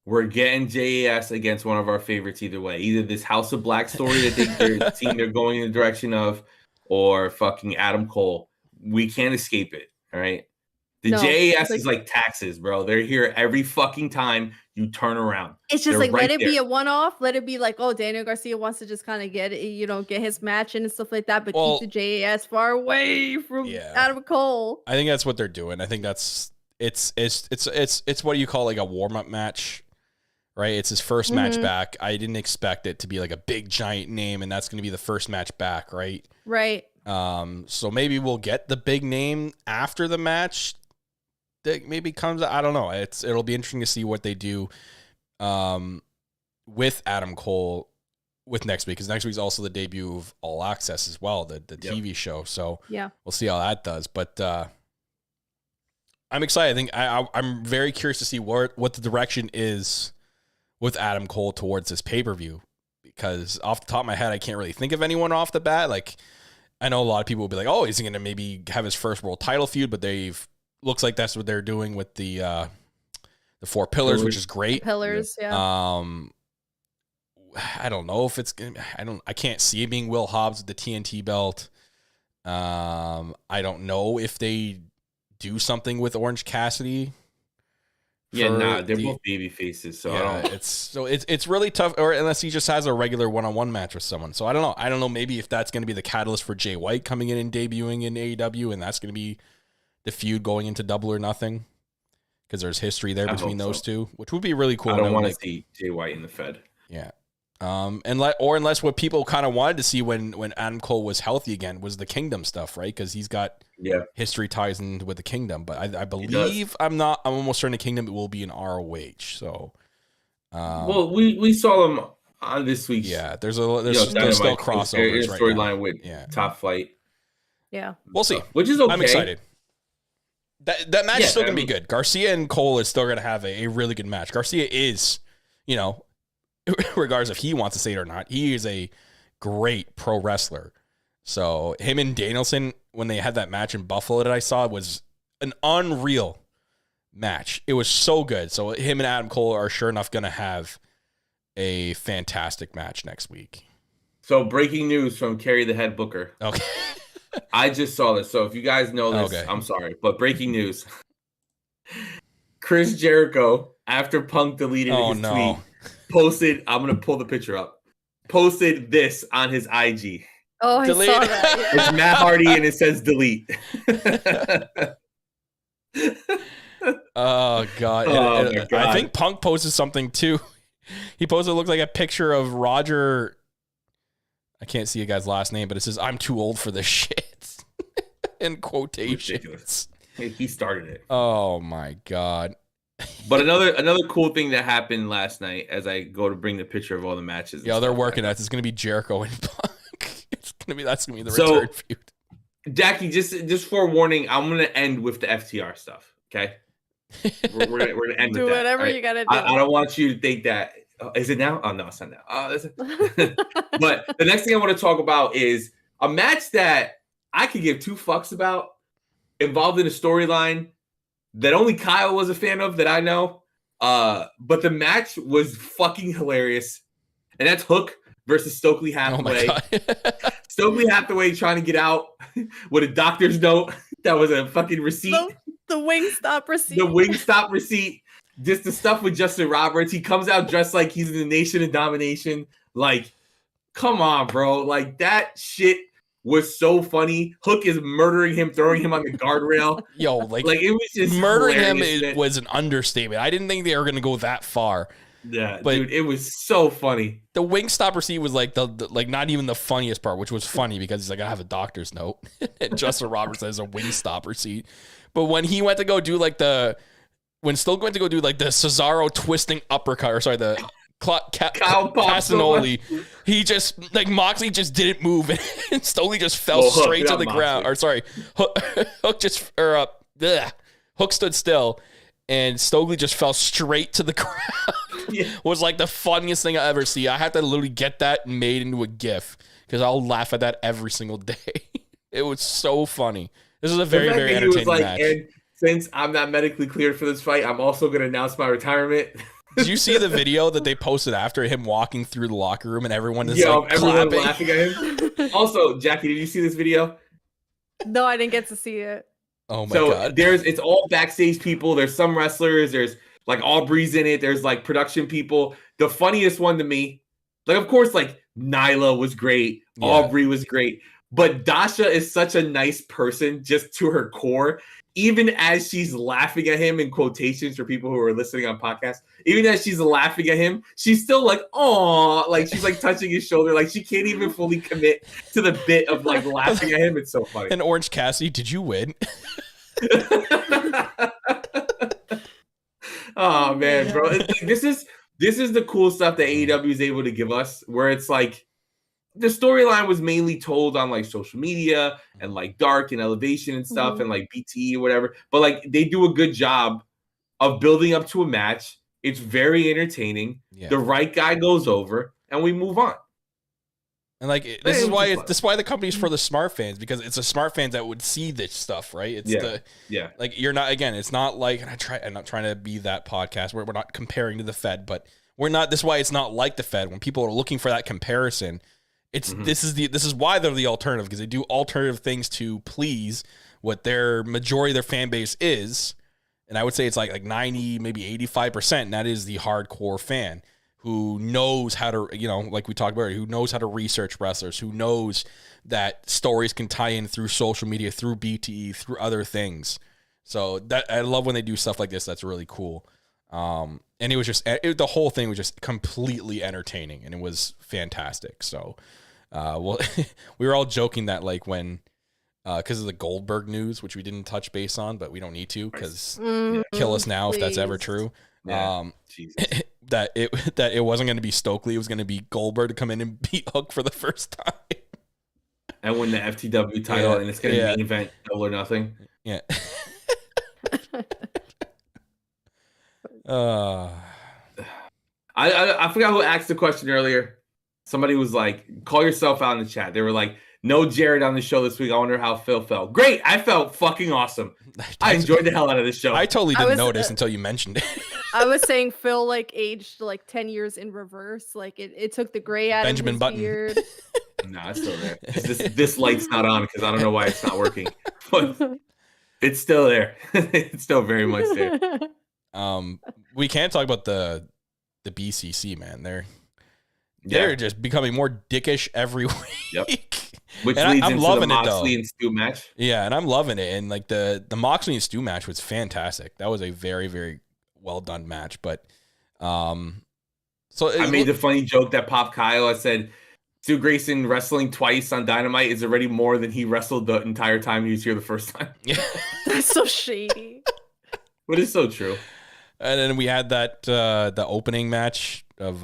we're getting JAS against one of our favorites either way. Either this House of Black story that they're going in the direction of, or fucking Adam Cole. We can't escape it, all right? The JAS is like taxes, bro. They're here every fucking time you turn around. It's just let it be a one-off. Let it be like, oh, Daniel Garcia wants to just kind of get his match in and stuff like that, but keep the JAS far away from Adam Cole. I think that's what they're doing. I think that's it's what you call like a warm-up match. Right, it's his first match back. I didn't expect it to be like a big giant name, and that's going to be the first match back, right? Right. So maybe we'll get the big name after the match. That maybe comes. I don't know. It'll be interesting to see what they do, with Adam Cole with next week, because next week's also the debut of All Access as well, the TV show. So yeah, we'll see how that does. But I'm excited. I think I'm very curious to see what the direction is with Adam Cole towards this pay-per-view, because off the top of my head, I can't really think of anyone off the bat. Like, I know a lot of people will be like, oh, is he going to maybe have his first world title feud? But looks like that's what they're doing with the 4 pillars, which is great. Pillars, yeah. I don't know if it's I can't see it being Will Hobbs with the TNT belt. I don't know if they do something with Orange Cassidy They're both baby faces, so I don't. It's really tough, or unless he just has a regular one-on-one match with someone. So I don't know. Maybe if that's going to be the catalyst for Jay White coming in and debuting in AEW, and that's going to be the feud going into Double or Nothing, because there's history there between those two, which would be really cool. I don't want to see Jay White in the Fed. Yeah. Unless what people kind of wanted to see when Adam Cole was healthy again was the Kingdom stuff, right? Because he's got history ties in with the Kingdom. But I believe I'm almost certain the Kingdom will be an ROH. So, well, we saw him on this week's. Yeah, there's still crossovers. Storyline with Top Flight. Yeah, we'll see. Which is okay. I'm excited. That match is still gonna be good. Garcia and Cole is still gonna have a really good match. Garcia is, regardless if he wants to say it or not, he is a great pro wrestler. So him and Danielson, when they had that match in Buffalo that I saw, was an unreal match. It was so good. So him and Adam Cole are sure enough going to have a fantastic match next week. So breaking news from Kerry the Head Booker. Okay. I just saw this. So if you guys know this, I'm sorry. But breaking news. Chris Jericho, after Punk deleted his tweet, posted, I'm going to pull the picture up, posted this on his IG. Oh, I delete. saw that. Yeah. It's Matt Hardy and it says delete. Oh, God. My God. I think Punk posted something too. He posted, it looked like a picture of Roger. I can't see a guy's last name, but it says, "I'm too old for this shit." In quotations. Ridiculous. He started it. Oh, my God. But another cool thing that happened last night, as I go to bring the picture of all the matches. Yeah, they're working at. It's going to be Jericho and Punk. That's going to be the return feud. Jackie, just forewarning, I'm going to end with the FTR stuff. Okay, we're going to end do with that. whatever you got to do. I don't want you to think that. Is it now? Oh no, it's not now. But the next thing I want to talk about is a match that I could give two fucks about, involved in a storyline that only Kyle was a fan of, that I know. But the match was fucking hilarious. And that's Hook versus Stokely Hathaway. Oh my God. Stokely Hathaway trying to get out with a doctor's note that was a fucking receipt. The Wingstop receipt. The Wingstop receipt. Just the stuff with Justin Roberts. He comes out dressed like he's in the Nation of Domination. Like, come on, bro. Like, that shit was so funny. Hook is murdering him, throwing him on the guardrail. Yo, like it was just murdering him was an understatement. I didn't think they were going to go that far. Yeah, but dude, it was so funny. The Wingstop receipt was like the like not even the funniest part, which was funny because he's like, I have a doctor's note. And Justin Roberts has a Wingstop receipt. But when he went to go do like when Stoke went to go do like the Cesaro twisting uppercut, or sorry, the Casanoli, he just like Moxley just didn't move, and Stokely just fell straight to the ground. Or sorry, Hook just Hook stood still, and Stokely just fell straight to the ground. Yeah. Was like the funniest thing I ever see. I had to literally get that made into a GIF because I'll laugh at that every single day. It was so funny. This is a very, very entertaining match. And since I'm not medically cleared for this fight, I'm also going to announce my retirement. Did you see the video that they posted after him walking through the locker room and everyone is like everyone clapping? Laughing at him? Also, Jackie, did you see this video? No, I didn't get to see it. Oh my God. It's all backstage people. There's some wrestlers. There's like Aubrey's in it. There's like production people. The funniest one to me, like, of course, like Nyla was great. Yeah. Aubrey was great. But Dasha is such a nice person just to her core. Even as she's laughing at him, in quotations for people who are listening on podcasts, even as she's laughing at him, she's still like, "Aw," like she's like touching his shoulder, like she can't even fully commit to the bit of like laughing at him. It's so funny. And Orange Cassidy, did you win? Oh man, bro, this is the cool stuff that AEW is able to give us, where it's like the storyline was mainly told on like social media and like Dark and Elevation and stuff, and like BTE or whatever. But like they do a good job of building up to a match. It's very entertaining. Yeah. The right guy goes over and we move on. And like this is why the company's for the smart fans, because it's the smart fans that would see this stuff, right? It's like you're not, again, it's not like, and I'm not trying to be that podcast where we're not comparing to the Fed, but we're not, this is why it's not like the Fed. When people are looking for that comparison, this is why they're the alternative, because they do alternative things to please what their majority of their fan base is, And I would say it's like 90, maybe 85%. And that is the hardcore fan who knows how to, like we talked about, who knows how to research wrestlers, who knows that stories can tie in through social media, through BTE, through other things. So that I love when they do stuff like this. That's really cool. And it was just, the whole thing was just completely entertaining and it was fantastic. So, well, we were all joking that like when, because of the Goldberg news, which we didn't touch base on, but we don't need to because kill us now if that's ever true. Yeah. That it wasn't going to be Stokely, it was going to be Goldberg to come in and beat Hook for the first time and win the FTW title, and it's going to be main event Double or Nothing. Yeah. I forgot who asked the question earlier. Somebody was like, "Call yourself out in the chat." They were like, "No Jared on the show this week. I wonder how Phil felt." Great, I felt fucking awesome. I enjoyed the hell out of this show. I totally didn't notice until you mentioned it. I was saying Phil like aged like 10 years in reverse. Like it took the gray out Benjamin of his Button. beard. Nah, it's still there. This light's not on because I don't know why it's not working. But it's still there. It's still very much there. We can't talk about the BCC, man. They're just becoming more dickish every week. Yep. Which and leads I'm into loving the it, Moxley though. and Stu match. Yeah, and I'm loving it. And like the Moxley and Stu match was fantastic. That was a very, very well done match. But so I made the funny joke that Pop Kyle. I said Stu Grayson wrestling twice on Dynamite is already more than he wrestled the entire time he was here the first time. Yeah. That's so shady. But it's so true. And then we had that the opening match of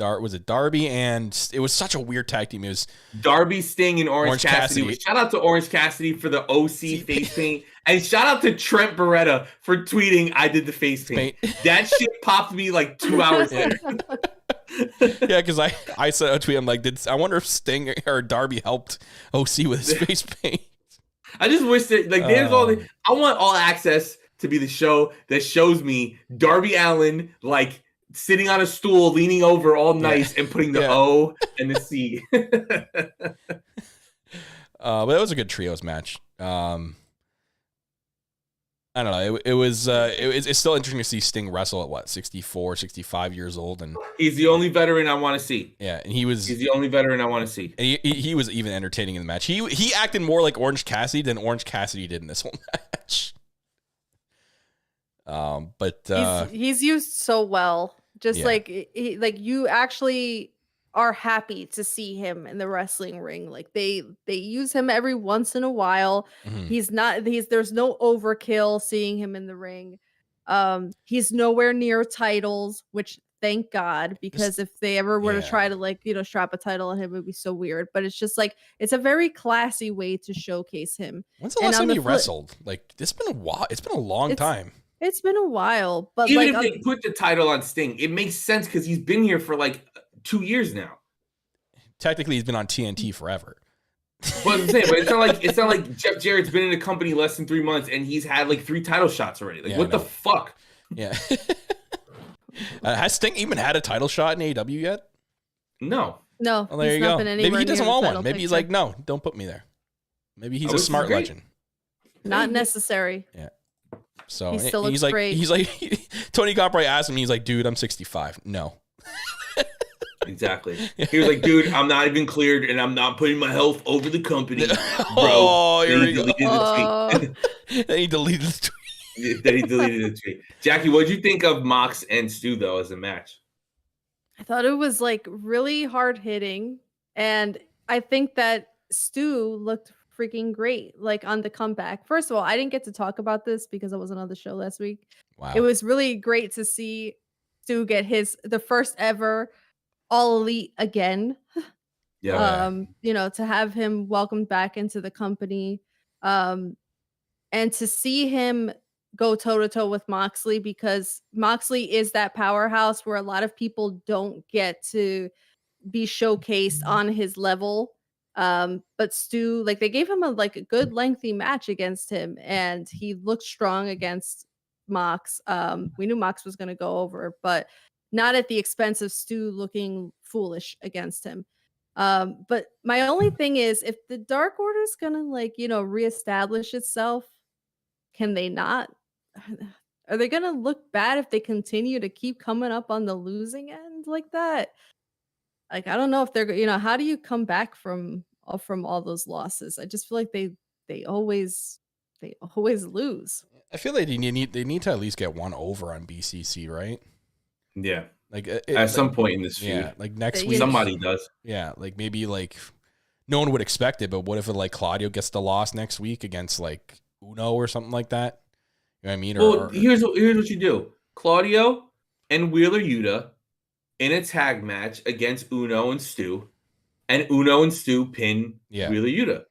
was it Darby, and it was such a weird tag team. It was Darby, Sting, and Orange Cassidy. Shout out to Orange Cassidy for the OC face paint, and shout out to Trent Beretta for tweeting, "I did the face paint." That shit popped me like 2 hours later. Yeah, because I said a tweet. I'm like, I wonder if Sting or Darby helped OC with his face paint. I just wish that like there's I want All Access to be the show that shows me Darby Allin like sitting on a stool, leaning over all nice and putting the O and the C. But that was a good trios match. I don't know. It's still interesting to see Sting wrestle at 64, 65 years old, and he's the only veteran I want to see. Yeah, and he's the only veteran I want to see. And he was even entertaining in the match. He acted more like Orange Cassidy than Orange Cassidy did in this whole match. But he's used so well. Just like you actually are happy to see him in the wrestling ring. Like they use him every once in a while. Mm-hmm. There's no overkill seeing him in the ring. He's nowhere near titles, which thank God, because if they ever were to try to strap a title on him, it would be so weird. But it's just like it's a very classy way to showcase him. When's the last time he wrestled? Like it's been a while. It's been a long time. It's been a while, but even if they put the title on Sting, it makes sense because he's been here for like 2 years now. Technically, he's been on TNT forever. But I'm saying, but it's not like Jeff Jarrett's been in the company less than 3 months and he's had like 3 title shots already. Like what the fuck? Yeah. Has Sting even had a title shot in AEW yet? No. No. Well, there you go. Maybe he doesn't want one. Maybe he's like, no, don't put me there. Maybe he's a smart legend. Not necessary. Yeah. So he still looks great. He's like Tony Coppray asked him. He's like, dude, I'm 65. No. Exactly. He was like, dude, I'm not even cleared, and I'm not putting my health over the company, bro. Oh, then he deleted the tweet. Then he deleted the tweet. Then he deleted the tweet. Jackie, what did you think of Mox and Stu though as a match? I thought it was like really hard hitting, and I think that Stu looked freaking great, like on the comeback. First of all, I didn't get to talk about this because I wasn't on the show last week. Wow. It was really great to see Stu get the first ever All Elite again. Yeah. To have him welcomed back into the company, and to see him go toe to toe with Moxley, because Moxley is that powerhouse where a lot of people don't get to be showcased on his level. But Stu, like they gave him a good lengthy match against him, and he looked strong against Mox. We knew Mox was going to go over, but not at the expense of Stu looking foolish against him. But my only thing is, if the Dark Order is going to reestablish itself, can they not? are they gonna look bad if they continue to keep coming up on the losing end like that? Like, I don't know if they're, how do you come back from all those losses? I just feel like they always lose. I feel like they need to at least get one over on BCC, right? Yeah. Like At some point in this feud. Yeah, like next Yeah, week. Somebody does. Yeah, like maybe like no one would expect it, but what if like Claudio gets the loss next week against like Uno or something like that? You know what I mean? Well, here's what you do. Claudio and Wheeler Yuta in a tag match against Uno and Stu, and Uno and Stu pin Wheeler Yuta.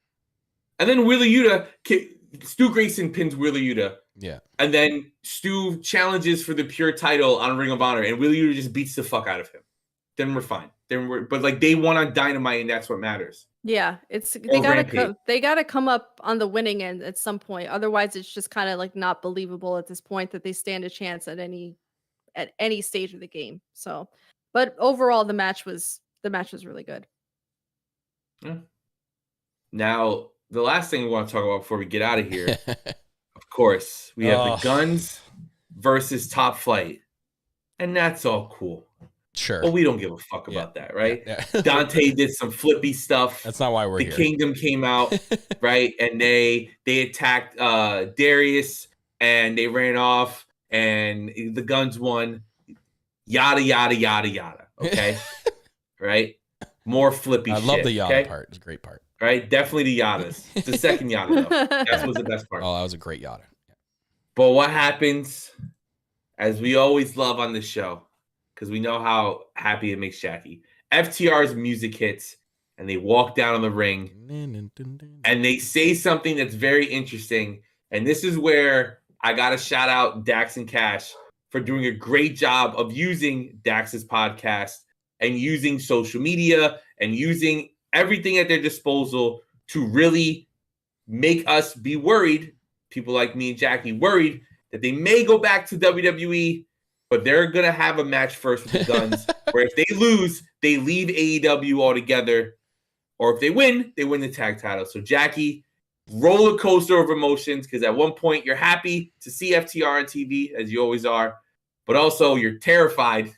And then Stu Grayson pins Wheeler Yuta. Yeah. And then Stu challenges for the pure title on Ring of Honor, and Wheeler Yuta just beats the fuck out of him. Then we're fine. But like they won on Dynamite, and that's what matters. Yeah, they gotta come up on the winning end at some point. Otherwise, it's just kind of like not believable at this point that they stand a chance at any stage of the game. So, but overall, the match was really good. Yeah. Now, the last thing we want to talk about before we get out of here, of course, we have the Guns versus Top Flight, and that's all cool. Sure. But we don't give a fuck about that, right? Yeah. Dante did some flippy stuff. That's not why we're here. The Kingdom came out, right? And they attacked Darius, and they ran off, and the Guns won. Yada, yada, yada, yada. Okay? Right? More flippy shit. I love the yada part. It's a great part. Right? Definitely the yadas. It's the second yada, though. That was the best part. Oh, that was a great yada. Yeah. But what happens, as we always love on this show, because we know how happy it makes Jackie, FTR's music hits, and they walk down on the ring, and they say something that's very interesting. And this is where I got to shout out Dax and Cash for doing a great job of using Dax's podcast and using social media and using everything at their disposal to really make us be worried, people like me and Jackie, worried that they may go back to WWE, but they're going to have a match first with the Guns, where if they lose, they leave AEW altogether, or if they win the tag title. So, Jackie, roller coaster of emotions, because at one point you're happy to see FTR on TV, as you always are, but also you're terrified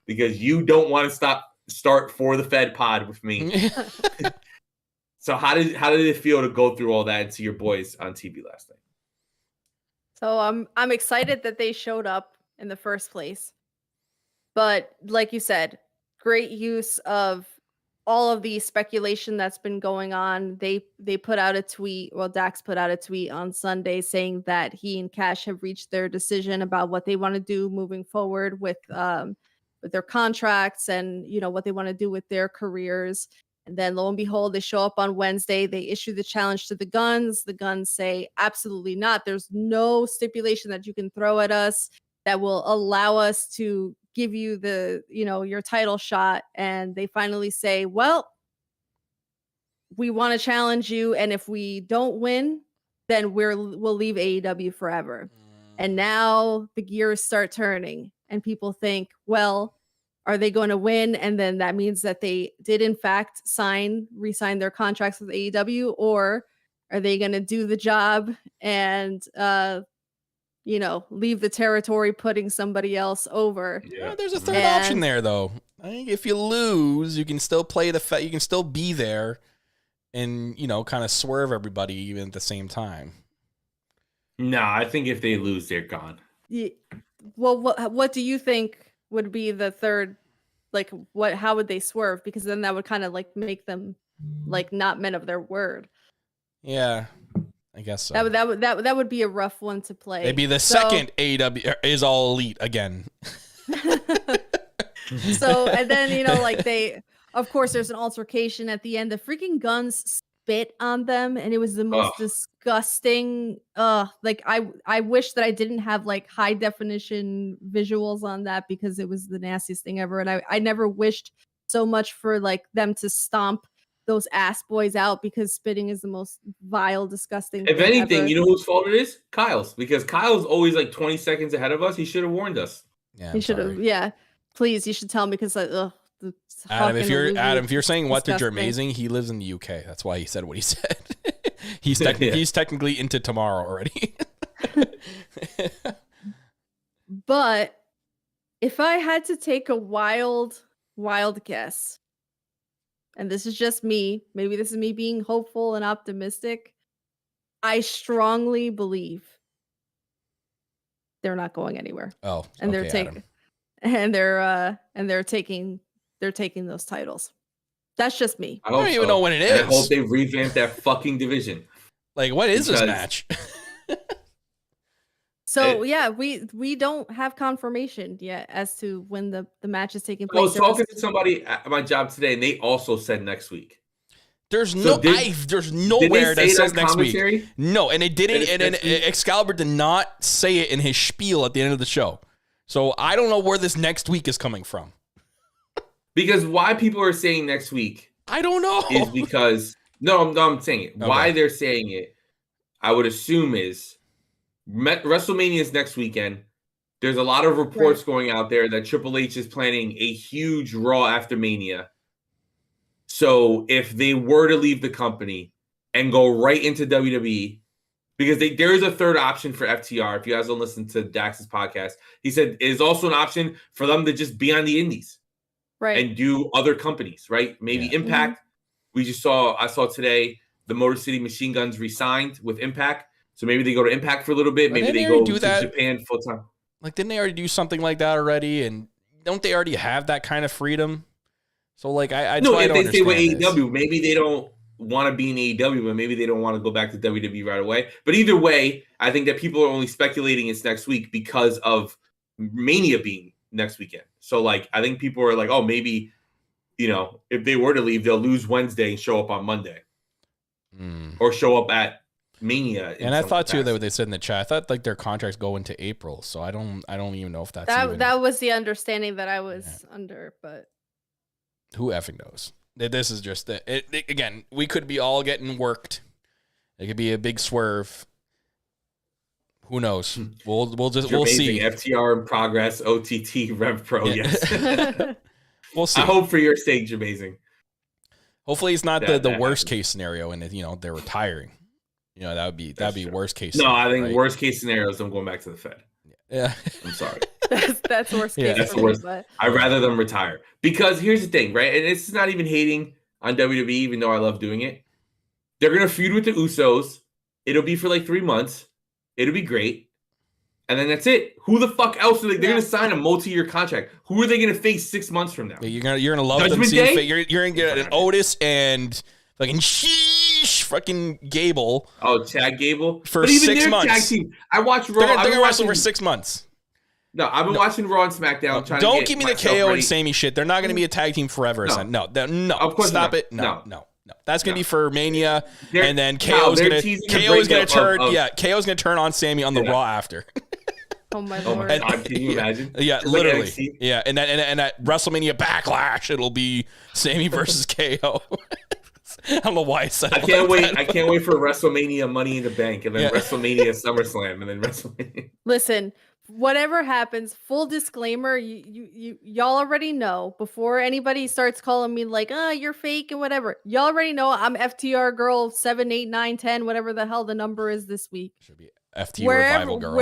because you don't want to start for the Fed pod with me. So how did it feel to go through all that and see your boys on TV last night? So I'm excited that they showed up in the first place. But like you said, great use of all of the speculation that's been going on. They put out a tweet. Well, Dax put out a tweet on Sunday saying that he and Cash have reached their decision about what they want to do moving forward with their contracts and what they want to do with their careers. And then lo and behold, they show up on Wednesday. They issue the challenge to the Guns. The Guns say, absolutely not. There's no stipulation that you can throw at us that will allow us to give you your title shot. And they finally say, well, we want to challenge you. And if we don't win, then we'll leave AEW forever. And now the gears start turning and people think, well, are they going to win? And then that means that they did in fact re-sign their contracts with AEW, or are they going to do the job and, leave the territory, putting somebody else over? Yeah, there's a third option there, though. I think if you lose, you can still play you can still be there and, kind of swerve everybody even at the same time. No, I think if they lose, they're gone. Yeah. Well, what do you think would be the third, how would they swerve? Because then that would kind of make them not men of their word. Yeah, I guess so. That would be a rough one to play. Maybe the second AEW is all elite again. So, and then, of course, there's an altercation at the end. The freaking Guns spit on them, and it was the most disgusting. I wish that I didn't have high definition visuals on that, because it was the nastiest thing ever. And I never wished so much for them to stomp those ass boys out, because spitting is the most vile, disgusting If thing anything, ever. you know whose fault it is? Kyle's, because Kyle's always 20 seconds ahead of us. He should have warned us. Yeah, he should have. Yeah, please, you should tell me, because Adam, if you're saying what to disgusting. Jermazing, he lives in the UK. That's why he said what he said. He's technically into tomorrow already. But if I had to take a wild guess, and this is just me, maybe this is me being hopeful and optimistic, I strongly believe they're not going anywhere. Oh, And okay, they're taking those titles. That's just me. I don't even know when it is. I hope they revamp that fucking division. Like, what is this match? So yeah, we don't have confirmation yet as to when the match is taking I place. was talking to somebody at my job today, and they also said next week. There's nowhere that says next week. No, and it didn't. And Excalibur did not say it in his spiel at the end of the show. So I don't know where this next week is coming from. Because why people are saying next week, I don't know. Is because I'm saying it. Okay. Why they're saying it, I would assume is WrestleMania is next weekend. There's a lot of reports going out there that Triple H is planning a huge Raw after Mania. So if they were to leave the company and go right into WWE, because there is a third option for FTR. If you guys don't listen to Dax's podcast, he said it is also an option for them to just be on the indies. Right. And do other companies, right? Maybe Impact. Mm-hmm. I saw today the Motor City Machine Guns re-signed with Impact. So maybe they go to Impact for a little bit. Maybe they go to Japan full time. Like, didn't they already do something like that already? And don't they already have that kind of freedom? So, like, I no, if they stay with AEW, maybe they don't want to be in AEW, but maybe they don't want to go back to WWE right away. But either way, I think that people are only speculating it's next week because of Mania being next weekend. So, like, I think people are like, oh, maybe, if they were to leave, they'll lose Wednesday and show up on Monday. Or show up at Mania. And I thought, too, that what they said in the chat, I thought, like, their contracts go into April. So I don't even know if that's that was the understanding that I was under, but who effing knows? This is just again, we could be all getting worked. It could be a big swerve. Who knows? We'll see. FTR in progress, OTT, Rev Pro, yes. We'll see. I hope for your sake, amazing. Hopefully it's not the worst case scenario and they're retiring. That'd be worst case scenario. No, I think worst case scenario is them going back to the Fed. Yeah. I'm sorry. That's worst case. That's the worst. I'd rather them retire. Because here's the thing, right? And it's not even hating on WWE, even though I love doing it. They're going to feud with the Usos. It'll be for like 3 months. It'll be great. And then that's it. Who the fuck else are they? They're going to sign a multi-year contract. Who are they going to face 6 months from now? Yeah, you're gonna love Judgment them. You're going to get an Otis and fucking fucking Gable. Oh, Chad Gable for 6 months. Tag team. I watch Raw. They're going to wrestle for 6 months. No, I've been watching Raw and SmackDown. Don't give me the KO and Sammy shit. They're not going to be a tag team forever. No. Of course Stop it. No. That's going to be for Mania, and then KO is going to turn. KO is going to turn on Sammy on the Raw after. Oh my lord! Can you imagine? Yeah, literally. Yeah, and at WrestleMania Backlash, it'll be Sammy versus KO. I don't know why I said. I can't wait. I can't wait for WrestleMania Money in the Bank, and then WrestleMania SummerSlam, and then WrestleMania. Listen. Whatever happens, full disclaimer, y'all already know before anybody starts calling me like, you're fake and whatever. Y'all already know I'm FTR girl 7, 8, 9, 10, whatever the hell the number is this week. Should be FTR Revival Girl.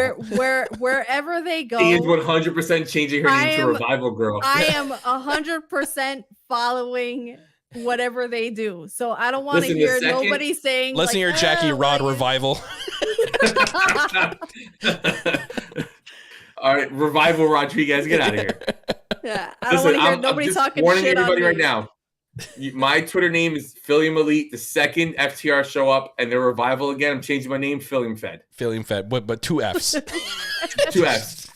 Wherever they go. She is 100% changing her name to Revival Girl. I am 100% following whatever they do. So I don't want to hear nobody saying. Listen here, Jackie Rod Revival. All right, Revival Rodriguez, get out of here. Yeah, I don't want to hear nobody talking shit on me. Warning everybody right now. My Twitter name is Phillium Elite. The second FTR show up and they're Revival again, I'm changing my name, Phillium Fed. Phillium Fed, but 2 Fs. 2 Fs.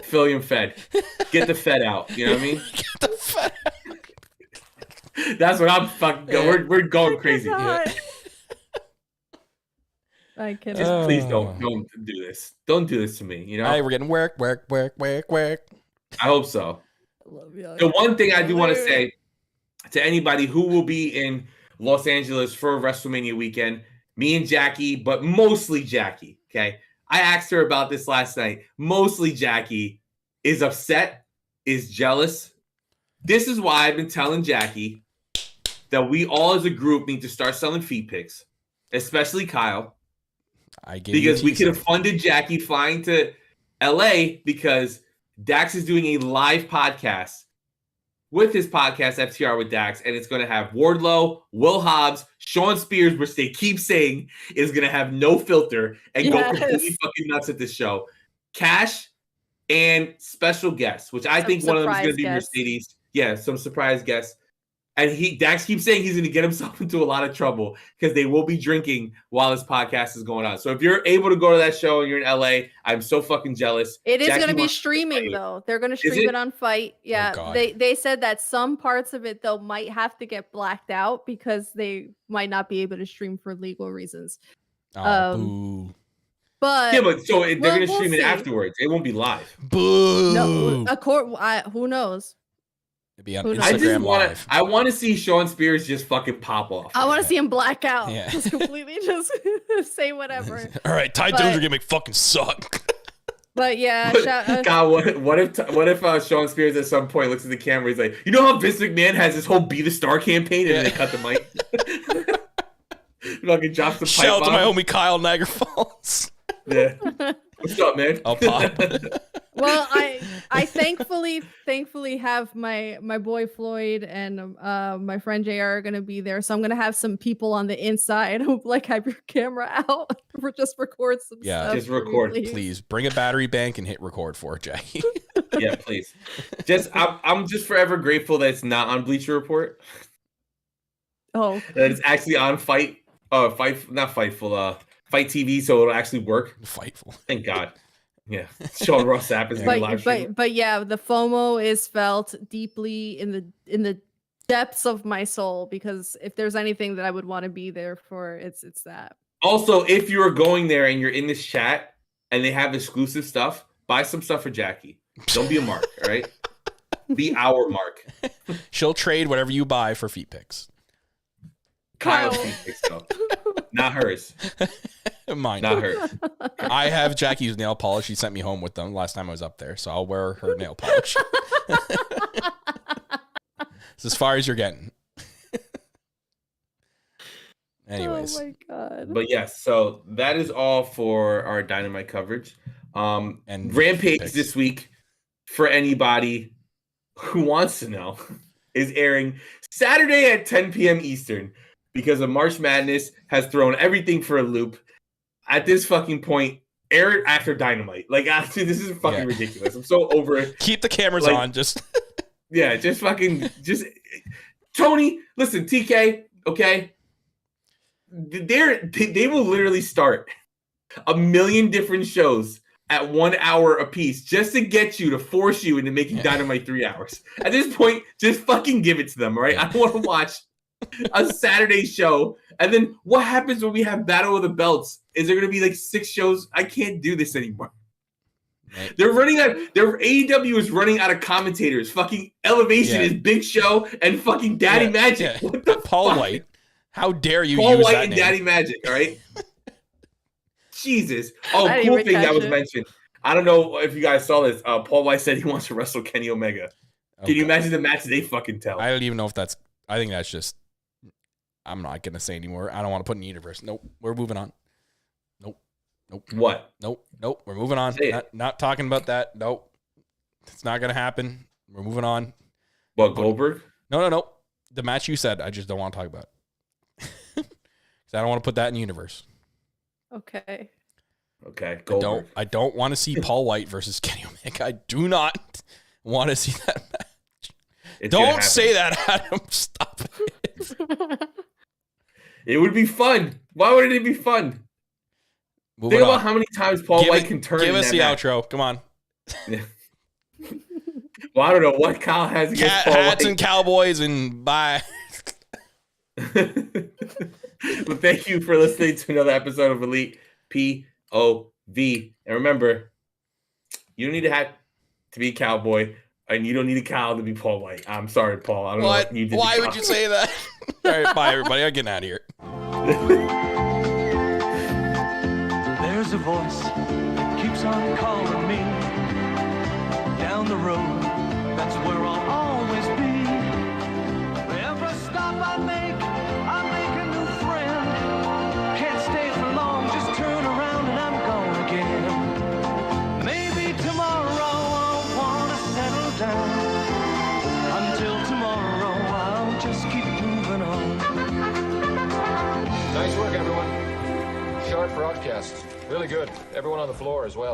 Phillium Fed. Get the Fed out. You know what I mean? Get the Fed out. That's what I'm fucking going. We're going crazy. I can't. Just please don't do this. Don't do this to me. Hey, we're getting work. I hope so. I love you. The one thing I do want to say to anybody who will be in Los Angeles for WrestleMania weekend, me and Jackie, but mostly Jackie. Okay, I asked her about this last night. Mostly Jackie is upset, is jealous. This is why I've been telling Jackie that we all as a group need to start selling feet pics, especially Kyle. Because we could have funded Jackie flying to LA because Dax is doing a live podcast with his podcast FTR with Dax, and it's going to have Wardlow, Will Hobbs, Sean Spears, which they keep saying is going to have no filter and go completely fucking nuts at this show. Cash and special guests, which I think one of them is going to be Mercedes. Yeah, some surprise guests. And Dax keeps saying he's going to get himself into a lot of trouble because they will be drinking while this podcast is going on. So if you're able to go to that show and you're in LA, I'm so fucking jealous. It is going to be streaming though. They're going to stream it on Fight. Yeah, they said that some parts of it though might have to get blacked out because they might not be able to stream for legal reasons. Boo. But yeah, but so they're going to stream it afterwards. It won't be live. Boo. No, who knows? It'd be on Instagram Live. I want to see Sean Spears just fucking pop off. I want to see him black out. Yeah. Just completely just say whatever. All right, Ty Dillinger gonna make fucking suck. But yeah, God, what if Sean Spears at some point looks at the camera? He's like, you know how Vince McMahon has this whole "Be the Star" campaign, and then they cut the mic. Fucking drops the pipe. Shout out to my homie Kyle Niagara Falls. Yeah. What's up, man? I'll pop. Well, I thankfully have my boy Floyd and my friend JR are gonna be there, so I'm gonna have some people on the inside who have your camera out for just record some stuff. Yeah, just record, please. Bring a battery bank and hit record for it, Jackie. Yeah, please. I'm just forever grateful that it's not on Bleacher Report. Oh, that it's actually on Fight TV, so it'll actually work. Fightful. Thank God. Yeah, Sean Ross Sapp is going to live stream. But yeah, the FOMO is felt deeply in the depths of my soul because if there's anything that I would want to be there for, it's that. Also, if you're going there and you're in this chat and they have exclusive stuff, buy some stuff for Jackie. Don't be a mark, all right? Be our mark. She'll trade whatever you buy for feet pics. Kyle's feet pics, though. Not hers. Mine. Not hers. I have Jackie's nail polish. She sent me home with them last time I was up there, so I'll wear her nail polish. It's as far as you're getting. Anyways. Oh my God. But yes, so that is all for our Dynamite coverage. And Rampage this week, for anybody who wants to know, is airing Saturday at 10 p.m. Eastern because of March Madness has thrown everything for a loop. At this fucking point, air it after Dynamite. This is fucking ridiculous. I'm so over it. Keep the cameras on. Just Tony, listen, TK, okay? They will literally start a million different shows at 1 hour a piece just to get you to force you into making Dynamite 3 hours. At this point, just fucking give it to them, all right? I want to watch a Saturday show. And then what happens when we have Battle of the Belts? Is there going to be 6 shows? I can't do this anymore. Right. They're running out. Their AEW is running out of commentators. Fucking Elevation is Big Show and fucking Daddy Magic. Yeah. What the Paul fuck? White. How dare you Paul use White that and name. Daddy Magic, all right? Jesus. Oh, cool thing that was mentioned. I don't know if you guys saw this. Paul White said he wants to wrestle Kenny Omega. Can you imagine the match they fucking tell? I don't even know if that's... I think that's just... I'm not going to say anymore. I don't want to put in the universe. Nope. We're moving on. Nope. What? Nope. We're moving on. Not talking about that. Nope. It's not going to happen. We're moving on. What, Goldberg? No. The match you said, I just don't want to talk about. Because I don't want to put that in the universe. Okay. Goldberg. I don't want to see Paul White versus Kenny Omega. I do not want to see that match. Don't say that, Adam. Stop it. It would be fun. Why would it be fun? Think about how many times Paul White can turn. Give us the match. outro. Come on. Yeah. Well, I don't know what Kyle has against Paul hats White. And Cowboys and bye. Well, thank you for listening to another episode of Elite POV. And remember, you don't need a hat to be a cowboy, and you don't need a cow to be Paul White. I'm sorry, Paul. I don't know what you did. Why would you say that? All right, bye, everybody. I'm getting out of here. There's a voice that keeps on calling me down the road. That's where I'll always be. Every stop I make a new friend. Can't stay for long, just turn around. broadcast. Really good. Everyone on the floor as well.